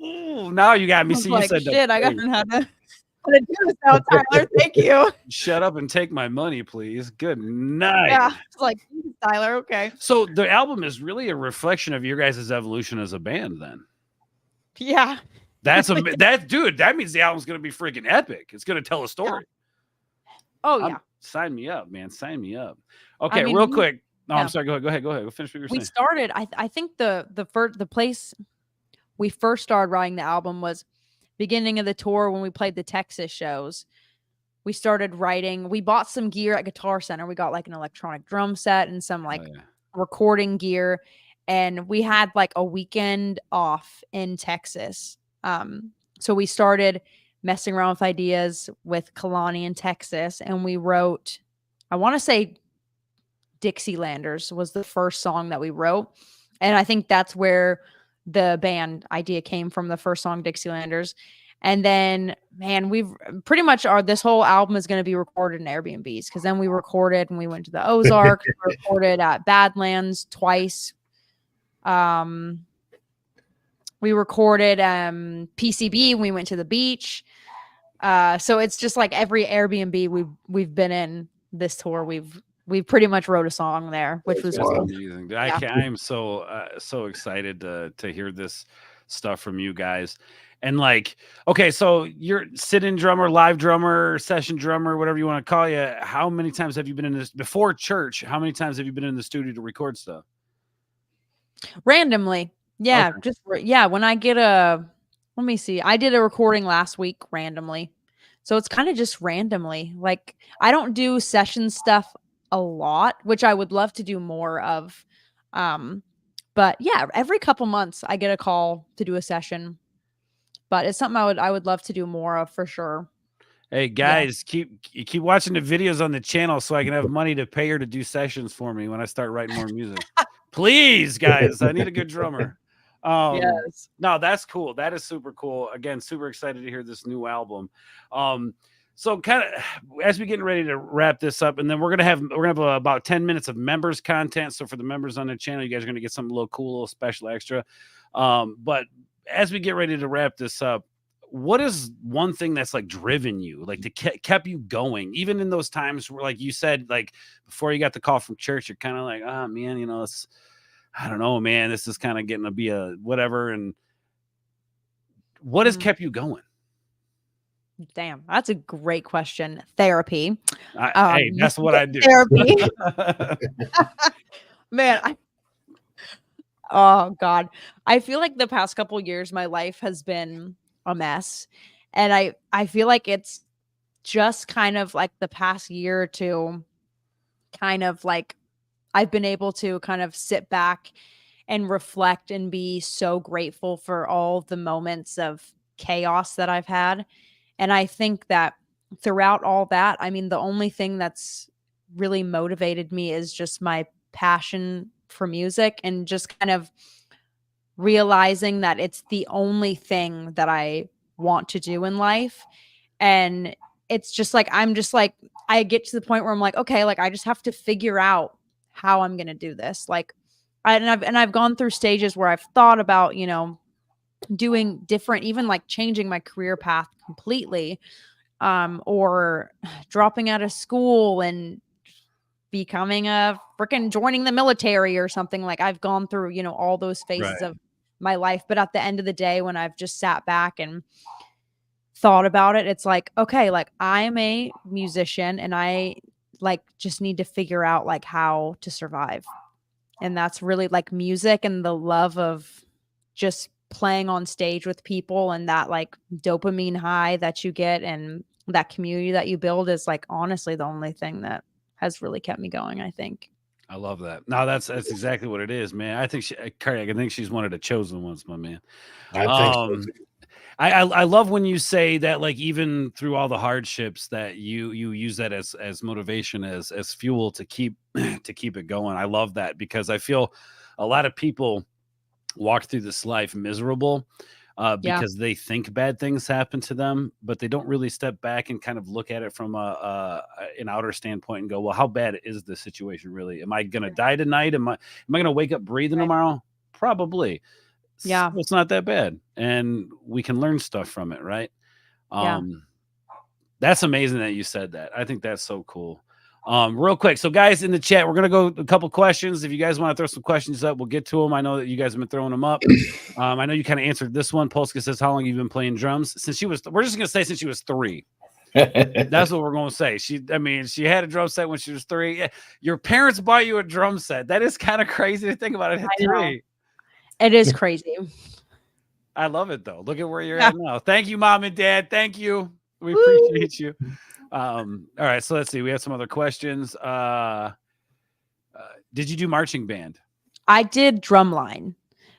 Ooh, now you got me. See, like, you said shit, I gotta know how to do this now, Tyler. Thank you. Shut up and take my money, please. Good night. Yeah, it's like Tyler. Okay. So the album is really a reflection of your guys' evolution as a band, then. Yeah. Dude, that means the album's gonna be freaking epic. It's gonna tell a story. Yeah. Oh yeah. Sign me up, man. Sign me up. Okay, real quick. No, I'm sorry. Go ahead. Go finish what you're saying. We started. I think the place we first started writing the album was beginning of the tour when we played the Texas shows. We started writing. We bought some gear at Guitar Center. We got like an electronic drum set and some recording gear, and we had like a weekend off in Texas. So we started messing around with ideas with Kalani in Texas, and we wrote, I want to say Dixielanders was the first song that we wrote. And I think that's where the band idea came from, the first song, Dixielanders. And then, man, we've pretty much this whole album is going to be recorded in Airbnbs, because then we recorded and we went to the Ozarks, we recorded at Badlands twice. We recorded PCB. We went to the beach. So it's just like every Airbnb we've been in this tour, we pretty much wrote a song there, which was amazing. I am so excited to hear this stuff from you guys. And like, okay, so you're sit-in drummer, live drummer, session drummer, whatever you want to call you. How many times have you been in this before Church? How many times have you been in the studio to record stuff? Randomly. Yeah, okay. When I get let me see. I did a recording last week randomly. So it's kind of just randomly. Like, I don't do session stuff a lot, which I would love to do more of. But yeah, every couple months I get a call to do a session. But it's something I would love to do more of for sure. Hey guys, keep watching the videos on the channel so I can have money to pay her to do sessions for me when I start writing more music. Please, guys, I need a good drummer. Yes. No, that's cool. That is super cool. Again, super excited to hear this new album. So kind of as we getting ready to wrap this up, and then we're gonna have about 10 minutes of members content. So for the members on the channel, you guys are gonna get something a little cool, a little special extra. But as we get ready to wrap this up, what is one thing that's like driven you, like kept you going, even in those times where, like you said, like before you got the call from Church, you're kind of like, oh man, it's, I don't know, man, this is kind of getting to be a whatever. And what has kept you going? Damn, that's a great question. Therapy. Hey, that's what I do. Therapy. Man, oh God. I feel like the past couple of years, my life has been a mess. And I feel like it's just kind of like the past year or two, kind of like I've been able to kind of sit back and reflect and be so grateful for all the moments of chaos that I've had. And I think that throughout all that, I mean, the only thing that's really motivated me is just my passion for music and just kind of realizing that it's the only thing that I want to do in life. And it's just like, I get to the point where I'm like, okay, like I just have to figure out how I'm going to do this. Like, I've gone through stages where I've thought about, doing different, even like changing my career path completely, or dropping out of school and becoming joining the military or something. Like I've gone through, all those phases Right. of my life. But at the end of the day, when I've just sat back and thought about it, it's like, okay, like I'm a musician and I like just need to figure out like how to survive. And that's really like music and the love of just playing on stage with people and that like dopamine high that you get and that community that you build is like honestly the only thing that has really kept me going, I think. I love that. No, that's exactly what it is, man. I think Carrie, I think she's one of the chosen ones, my man. I think so. I love when you say that, like, even through all the hardships that you use that as motivation, as fuel to keep it going. I love that because I feel a lot of people walk through this life miserable Yeah. because they think bad things happen to them, but they don't really step back and kind of look at it from an outer standpoint and go, well, how bad is the situation really? Am I going to die tonight? Am I going to wake up breathing Right. tomorrow? Probably. Yeah. So it's not that bad, and we can learn stuff from it, right? Yeah. That's amazing that you said that. I think that's so cool. Real quick, so guys in the chat, we're gonna go a couple questions. If you guys want to throw some questions up, we'll get to them. I know that you guys have been throwing them up. I know you kind of answered this one. Polska says, "How long have you been playing drums?" We're just gonna say since she was 3. That's what we're gonna say. She had a drum set when she was 3. Yeah. Your parents bought you a drum set. That is kind of crazy to think about it at I know. 3. It is crazy. I love it though. Look at where you're Yeah. at now. Thank you, Mom and Dad. Thank you. We appreciate you. All right, so let's see. We have some other questions. Did you do marching band? I did drumline.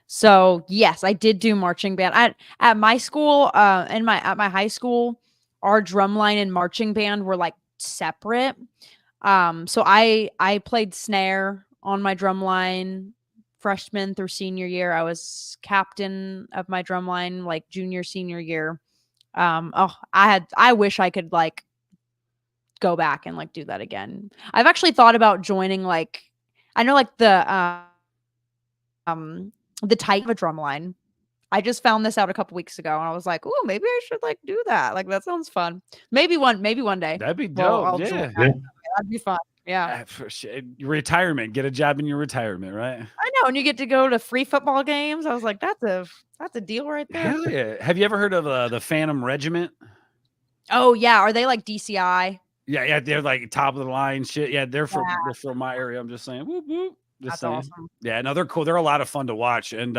So yes, I did do marching band. At my school, at my high school, our drumline and marching band were like separate. So I played snare on my drumline freshman through senior year. I was captain of my drumline like junior, senior year. I wish I could like go back and like do that again. I've actually thought about joining like I know like the type of a drum line. I just found this out a couple weeks ago and I was like, "Oh, maybe I should like do that. Like that sounds fun. Maybe one day." That'd be Well, dope. I'll join Yeah. that. That'd be fun. Yeah. For sure. Retirement. Get a job in your retirement, right? I know. And you get to go to free football games. I was like, that's a deal right there. Hell yeah. Have you ever heard of the Phantom Regiment? Oh yeah. Are they like DCI? Yeah, they're like top of the line shit. Yeah, they're from my area. I'm just saying. Whoop, whoop. Just That's saying. awesome. Yeah, no, they're cool. They're a lot of fun to watch. And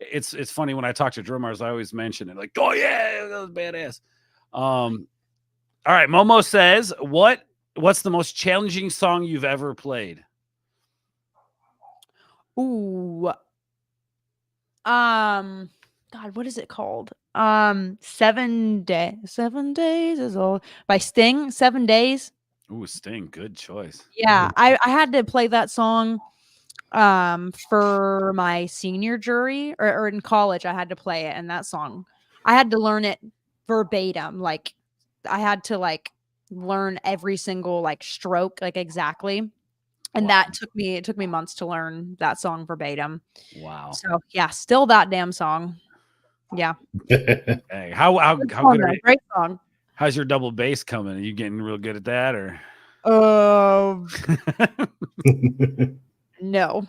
it's funny when I talk to drummers, I always mention it. Like, oh yeah, that was badass. All right. Momo says, what's the most challenging song you've ever played? Ooh. God, what is it called? 7 days is all by Sting. 7 days. Ooh, Sting, good choice. Yeah, I had to play that song for my senior jury or in college. I had to play it, and that song I had to learn it verbatim. Like I had to like learn every single like stroke like exactly. And Wow. it took me months to learn that song verbatim. Wow. So yeah, still that damn song. Yeah. Hey, how Good good song, are though. you? Great song. How's your double bass coming? Are you getting real good at that, or? No.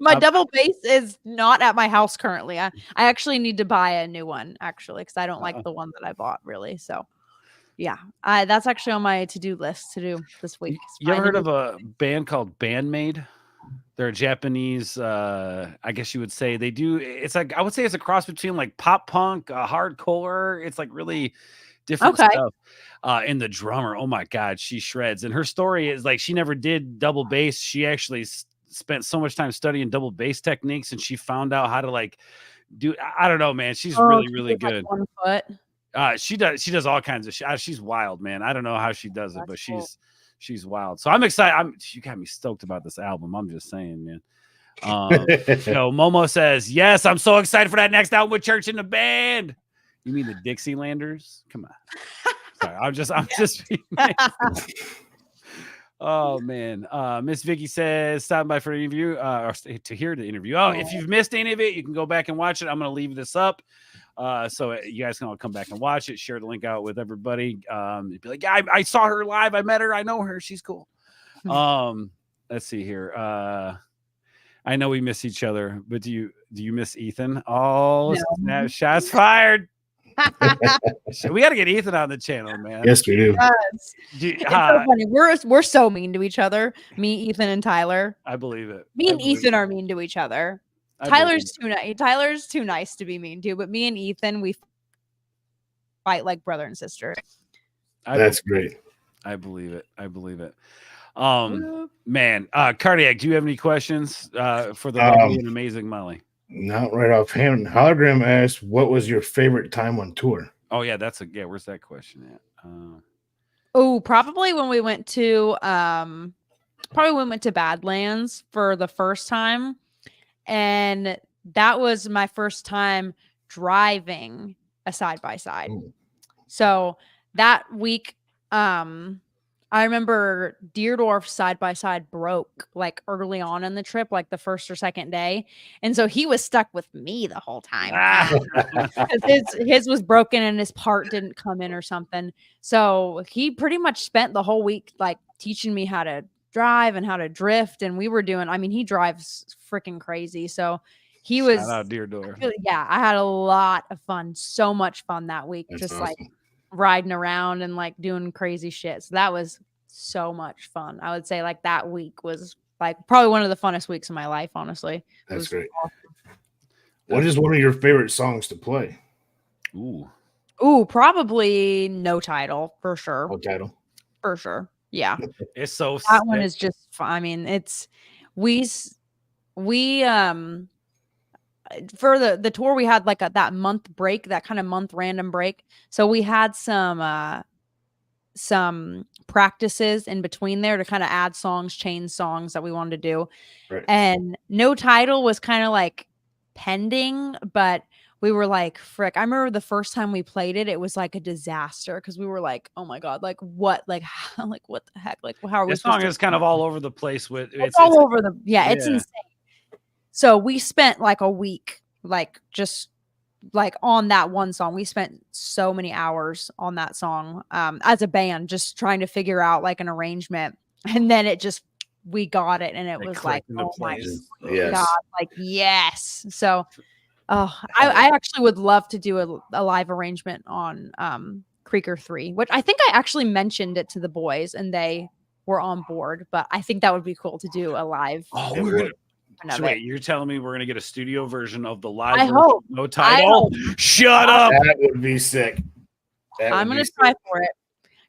My double bass is not at my house currently. I actually need to buy a new one actually because I don't like the one that I bought really. So yeah, that's actually on my to-do list to do this week. You ever heard of a band called Bandmade? They're a Japanese, I guess you would say. They do, it's like, I would say it's a cross between like pop punk, hardcore. It's like really different stuff. And the drummer, oh my God, she shreds. And her story is like, she never did double bass. She actually spent so much time studying double bass techniques, and she found out how to like do, I don't know, man. She's really, really good. Like 1 foot. She does all kinds of shit. She's wild, man. I don't know how she does it, but cool. she's wild. So I'm excited. You got me stoked about this album. I'm just saying, man. Momo says, yes, I'm so excited for that next album with Church in the band. You mean the Dixielanders? Come on. Sorry, I'm just oh man. Miss Vicky says, stop by for an interview, or to hear the interview. Oh, if you've missed any of it, you can go back and watch it. I'm gonna leave this up. So you guys can all come back and watch it, share the link out with everybody. Be like, yeah, I saw her live, I met her, I know her, she's cool. Let's see here. I know we miss each other, but do you miss Ethan? Oh, no. Shots fired. We got to get Ethan on the channel, man. Yes, we do. Yes. It's so funny. We're so mean to each other. Me, Ethan, and Tyler. I believe it. Me and Ethan are mean to each other. Tyler's too nice to be mean to, but me and Ethan, we fight like brother and sister. That's great. I believe it. Man, Cardiac, do you have any questions for the lovely and amazing Molly? Not right offhand. Hologram asked, what was your favorite time on tour? Oh yeah, where's that question at? Probably when we went to Badlands for the first time. And that was my first time driving a side-by-side. So that week, I remember Deerdorf's side-by-side broke like early on in the trip, like the first or second day. And so he was stuck with me the whole time. His was broken and his part didn't come in or something. So he pretty much spent the whole week like teaching me how to drive and how to drift. And we were doing, he drives freaking crazy. So he was, shout out Deerdorf. I had a lot of fun. So much fun that week. That's just awesome. like riding around and like doing crazy shit. So that was so much fun. I would say like that week was like probably one of the funnest weeks of my life, honestly. That's great. Awesome. What is one of your favorite songs to play? Ooh, probably No Title for sure. No Title. For sure. Yeah. It's so that one is just fun. It's we for the tour we had like that month break, that kind of month random break. So we had some practices in between there to kind of add songs, change songs that we wanted to do. Right. And No Title was kind of like pending, but we were like, frick. I remember the first time we played it, it was like a disaster because we were like, oh my God, like what? Like, like what the heck? Like, how are we? This song is kind of all over the place with it's all over the it's insane. So we spent like a week, like just like on that one song. We spent so many hours on that song as a band, just trying to figure out like an arrangement. And then we got it. And it was like, oh my God, like, yes. So I actually would love to do a live arrangement on Creaker 3, which I think I actually mentioned it to the boys and they were on board, but I think that would be cool to do a live. So wait, you're telling me we're gonna get a studio version of the live? I hope. No Title. Shut up. That would be sick. I'm gonna try for it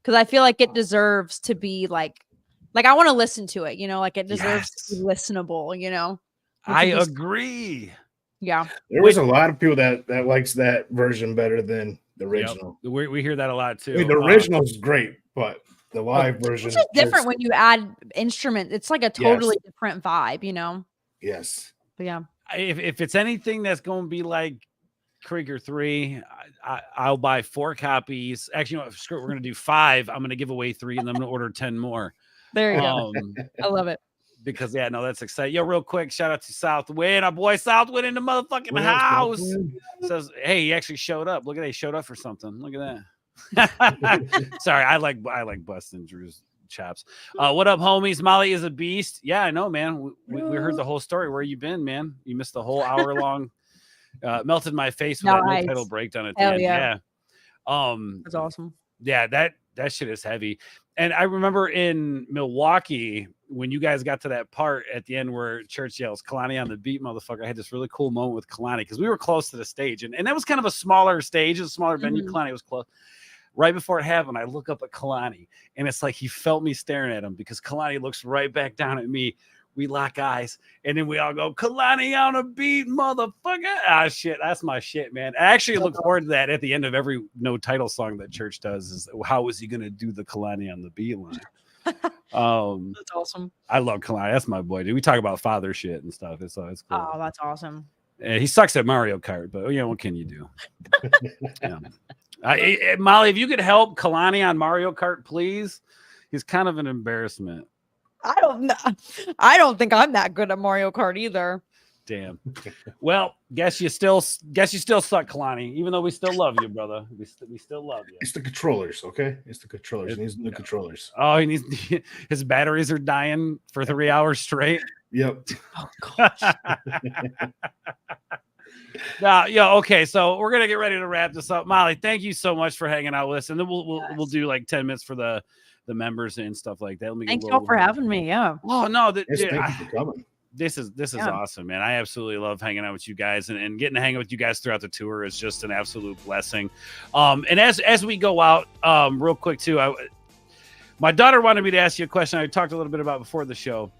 because I feel like it deserves to be like I want to listen to it. Like it deserves to be listenable. I agree. Yeah, there was a lot of people that likes that version better than the original. Yep. We hear that a lot too. The original is great, but the live version is different when you add instruments. It's like a totally different vibe. Yes. But yeah. If it's anything that's going to be like Krieger 3, I'll buy 4 copies. Actually, screw it, we're going to do 5. I'm going to give away 3, and then I'm going to order 10 more. There you go. I love it. Because that's exciting. Yo, real quick, shout out to Southwind. Our boy Southwind in the motherfucking house. Says, hey, he actually showed up. Look at that, he showed up for something. Look at that. Sorry, I like busting Drew's chops. What up, homies? Molly is a beast. Yeah, I know, man. We heard the whole story. Where you been, man? You missed the whole hour long. Melted my face with that No Title breakdown at the end. Yeah. That's awesome. Yeah, that shit is heavy. And I remember in Milwaukee when you guys got to that part at the end where Church yells Kalani on the beat, motherfucker. I had this really cool moment with Kalani because we were close to the stage, and that was kind of a smaller stage, a smaller venue. Kalani was close. Right before it happened, I look up at Kalani, and it's like he felt me staring at him because Kalani looks right back down at me. We lock eyes, and then we all go, Kalani on a beat, motherfucker. Ah, shit, that's my shit, man. I actually look forward to that at the end of every No Title song that Church does. Is how is he going to do the Kalani on the beat line? That's awesome. I love Kalani. That's my boy, dude. We talk about father shit and stuff. It's cool. Oh, that's awesome. He sucks at Mario Kart, but what can you do? Yeah. Molly, if you could help Kalani on Mario Kart, please. He's kind of an embarrassment. I don't know. I don't think I'm that good at Mario Kart either. Damn. Well, guess you still suck, Kalani. Even though we still love you, brother. We still love you. It's the controllers, okay? It's the controllers. He needs new controllers. Oh, his batteries are dying for 3 hours straight. Yep. Oh gosh. Okay. So we're gonna get ready to wrap this up. Molly, thank you so much for hanging out with us, and then we'll do like 10 minutes for the members and stuff like that. Thanks y'all for having me. Yeah. Oh no, Thank you for coming. This is awesome, man. I absolutely love hanging out with you guys, and getting to hang out with you guys throughout the tour is just an absolute blessing. And as we go out, real quick too, my daughter wanted me to ask you a question I talked a little bit about before the show.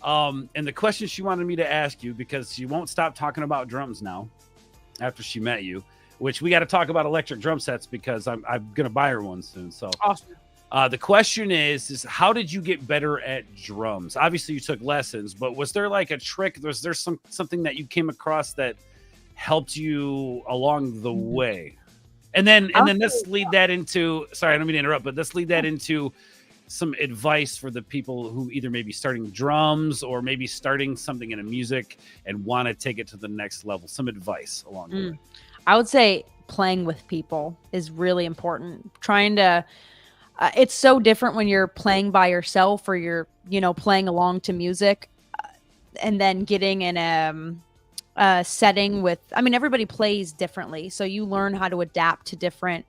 And the question she wanted me to ask you, because she won't stop talking about drums now after she met you, which we got to talk about electric drum sets because I'm going to buy her one soon. So awesome. The question is how did you get better at drums? Obviously you took lessons, but was there like a trick? Was there something that you came across that helped you along the way? And then let's lead that into, sorry, I don't mean to interrupt, but let's lead that into some advice for the people who either may be starting drums or maybe starting something in a music and want to take it to the next level. Some advice along the way. I would say playing with people is really important. Trying to, it's so different when you're playing by yourself or you're, playing along to music and then getting in a setting with, everybody plays differently. So you learn how to adapt to different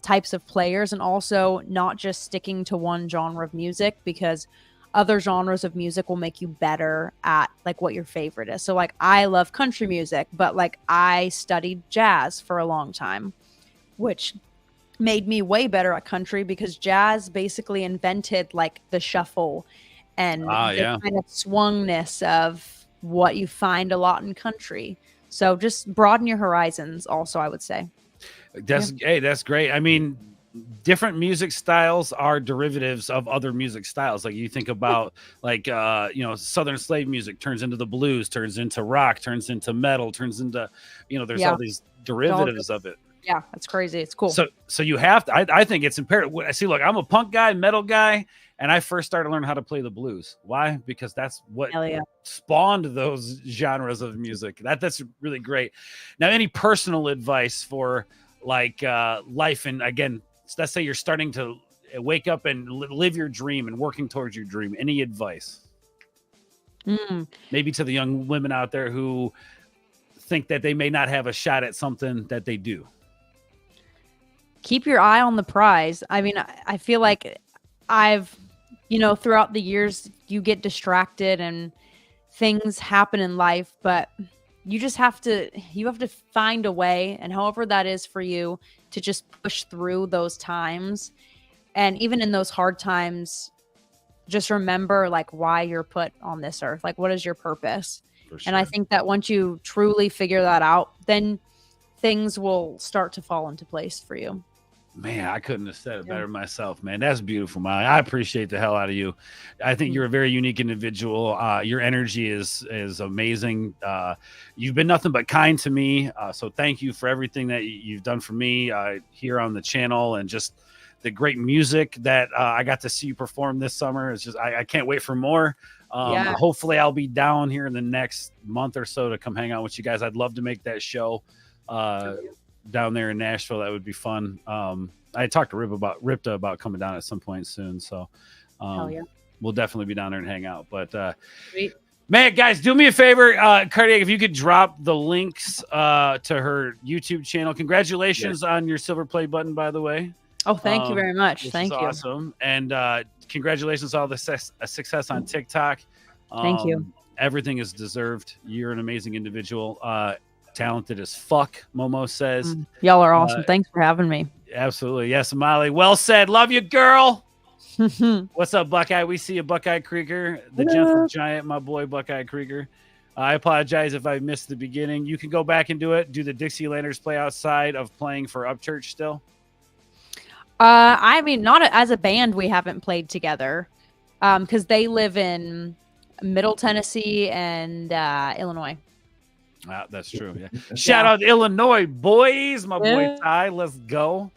types of players and also not just sticking to one genre of music, because other genres of music will make you better at like what your favorite is. So like I love country music, but like I studied jazz for a long time, which made me way better at country because jazz basically invented like the shuffle and the kind of swungness of what you find a lot in country. So just broaden your horizons also, I would say. Hey, that's great. I mean, different music styles are derivatives of other music styles. Like you think about like, Southern slave music turns into the blues, turns into rock, turns into metal, turns into, there's all these derivatives of it. Yeah, that's crazy. It's cool. So you have to, I think it's imperative. I see, look, I'm a punk guy, metal guy, and I first started learning how to play the blues. Why? Because that's what spawned those genres of music. That's really great. Now, any personal advice for like life? And again, let's say you're starting to wake up and live your dream and working towards your dream. Any advice? Maybe to the young women out there who think that they may not have a shot at something that they do. Keep your eye on the prize. I mean, I feel like I've, throughout the years, you get distracted and things happen in life, but you have to find a way, and however that is for you, to just push through those times. And even in those hard times, just remember like why you're put on this earth. Like, what is your purpose? Sure. And I think that once you truly figure that out, then things will start to fall into place for you. Man, I couldn't have said it better myself, man. That's beautiful, Molly. I appreciate the hell out of you. I think you're a very unique individual. Your energy is amazing. You've been nothing but kind to me. So thank you for everything that you've done for me here on the channel, and just the great music that I got to see you perform this summer. It's just, I can't wait for more. Hopefully I'll be down here in the next month or so to come hang out with you guys. I'd love to make that show down there in Nashville. That would be fun. I talked to Ripta about coming down at some point soon. So we'll definitely be down there and hang out. But man, guys, do me a favor. Cardiac, if you could drop the links to her YouTube channel. Congratulations on your silver play button, by the way. Oh, thank you very much. Thank you. Awesome. And congratulations on all the success on TikTok. Thank you. Everything is deserved. You're an amazing individual. Talented as fuck, Momo says. Y'all are awesome. Thanks for having me. Absolutely. Yes, Molly. Well said. Love you, girl. What's up, Buckeye? We see you, Buckeye Krieger, the gentle giant, my boy, Buckeye Krieger. I apologize if I missed the beginning. You can go back and do it. Do the Dixielanders play outside of playing for Upchurch still? I mean, not as a band, we haven't played together. because they live in Middle Tennessee and Illinois. That's true. Yeah. Shout out to Illinois boys, my boy Yeah. Ty. Let's go.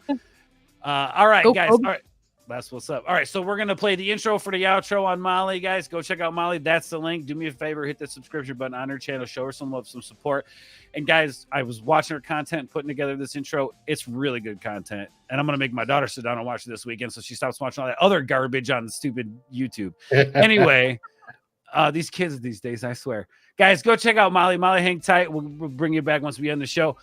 All right, Go, guys. Kobe. All right. That's what's up. All right, so we're gonna play the intro for the outro on Molly, guys. Go check out Molly. That's the link. Do me a favor, hit the subscription button on her channel. Show her some love, some support. And guys, I was watching her content, putting together this intro. It's really good content, and I'm gonna make my daughter sit down and watch it this weekend, so she stops watching all that other garbage on stupid YouTube. Anyway, these kids these days, I swear. Guys, go check out Molly. Molly, hang tight. We'll bring you back once we end the show.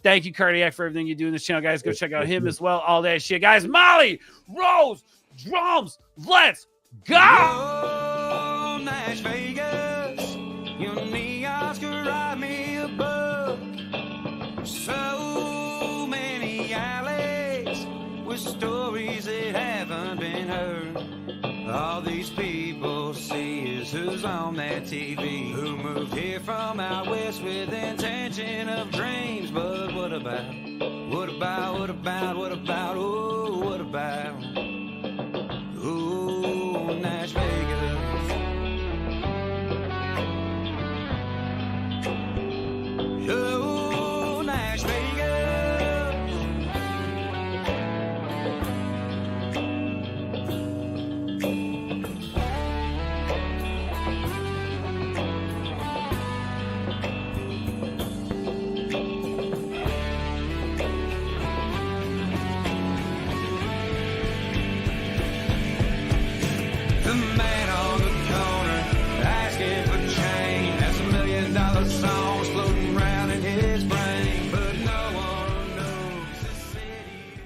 Thank you, Cardiac, for everything you do in this channel. Guys, go check out him as well. All that shit. Guys, Molly, Rose, drums, let's go! Oh, Nash Vegas, your neons could write me a book. So many alleys with stories that haven't been heard. All these people see is who's on that TV, who moved here from out west with intention of dreams. But what about, oh, what about, ooh, Nash Vegas. Oh, Nash Vegas. The man on the corner asking for change has $1 million songs floating around in his brain, but no one knows the city is.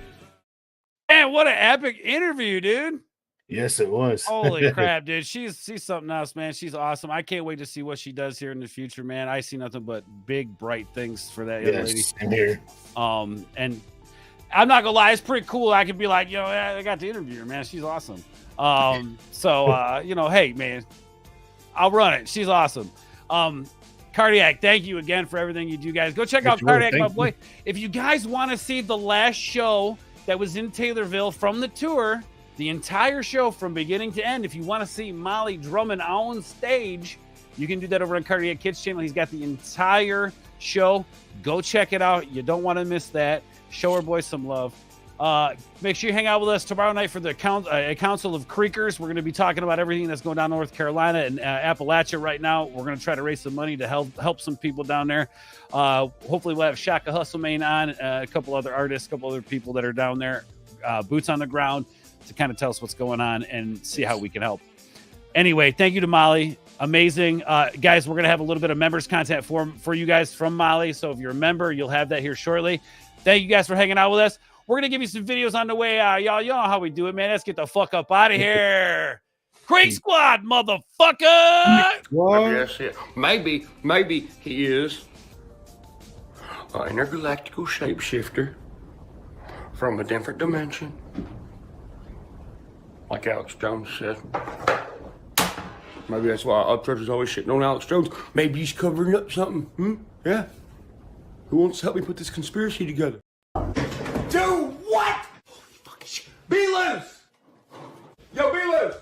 Man, what an epic interview, dude. Yes, it was. Holy crap, dude. She's something else, man. She's awesome. I can't wait to see what she does here in the future, man. I see nothing but big, bright things for that young lady. Yes, I'm here. And I'm not gonna lie, it's pretty cool. I could be like, I got to interview her, man. She's awesome. Hey, man, I'll run it. She's awesome. Cardiac, thank you again for everything you do, guys. Go check out You're welcome. Cardiac, my Thank boy. If you guys want to see the last show that was in Taylorville from the tour, the entire show from beginning to end, if you want to see Molly drumming on stage, you can do that over on Cardiac Kids channel. He's got the entire show. Go check it out. You don't want to miss that. Show our boy some love. Make sure you hang out with us tomorrow night for the Council of Creekers. We're going to be talking about everything that's going down in North Carolina and Appalachia right now. We're going to try to raise some money to help some people down there. Hopefully we'll have Shaka Hustlemane on, a couple other artists, a couple other people that are down there, boots on the ground, to kind of tell us what's going on and see how we can help. Anyway, thank you to Molly. Amazing. Guys, we're going to have a little bit of members content for you guys from Molly. So if you're a member, you'll have that here shortly. Thank you guys for hanging out with us. We're going to give you some videos on the way. Y'all know how we do it, man. Let's get the fuck up out of here. Creek Squad, motherfucker. Maybe that's it. Maybe he is an intergalactical shapeshifter from a different dimension. Like Alex Jones said. Maybe that's why Upchurch is always shitting on Alex Jones. Maybe he's covering up something. Yeah. Who wants to help me put this conspiracy together? Do what? Be loose! Yo, be loose!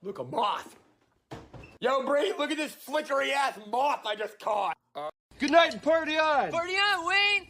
Look, a moth. Yo, Bree, look at this flickery ass moth I just caught. Good night and party on! Party on, Wayne!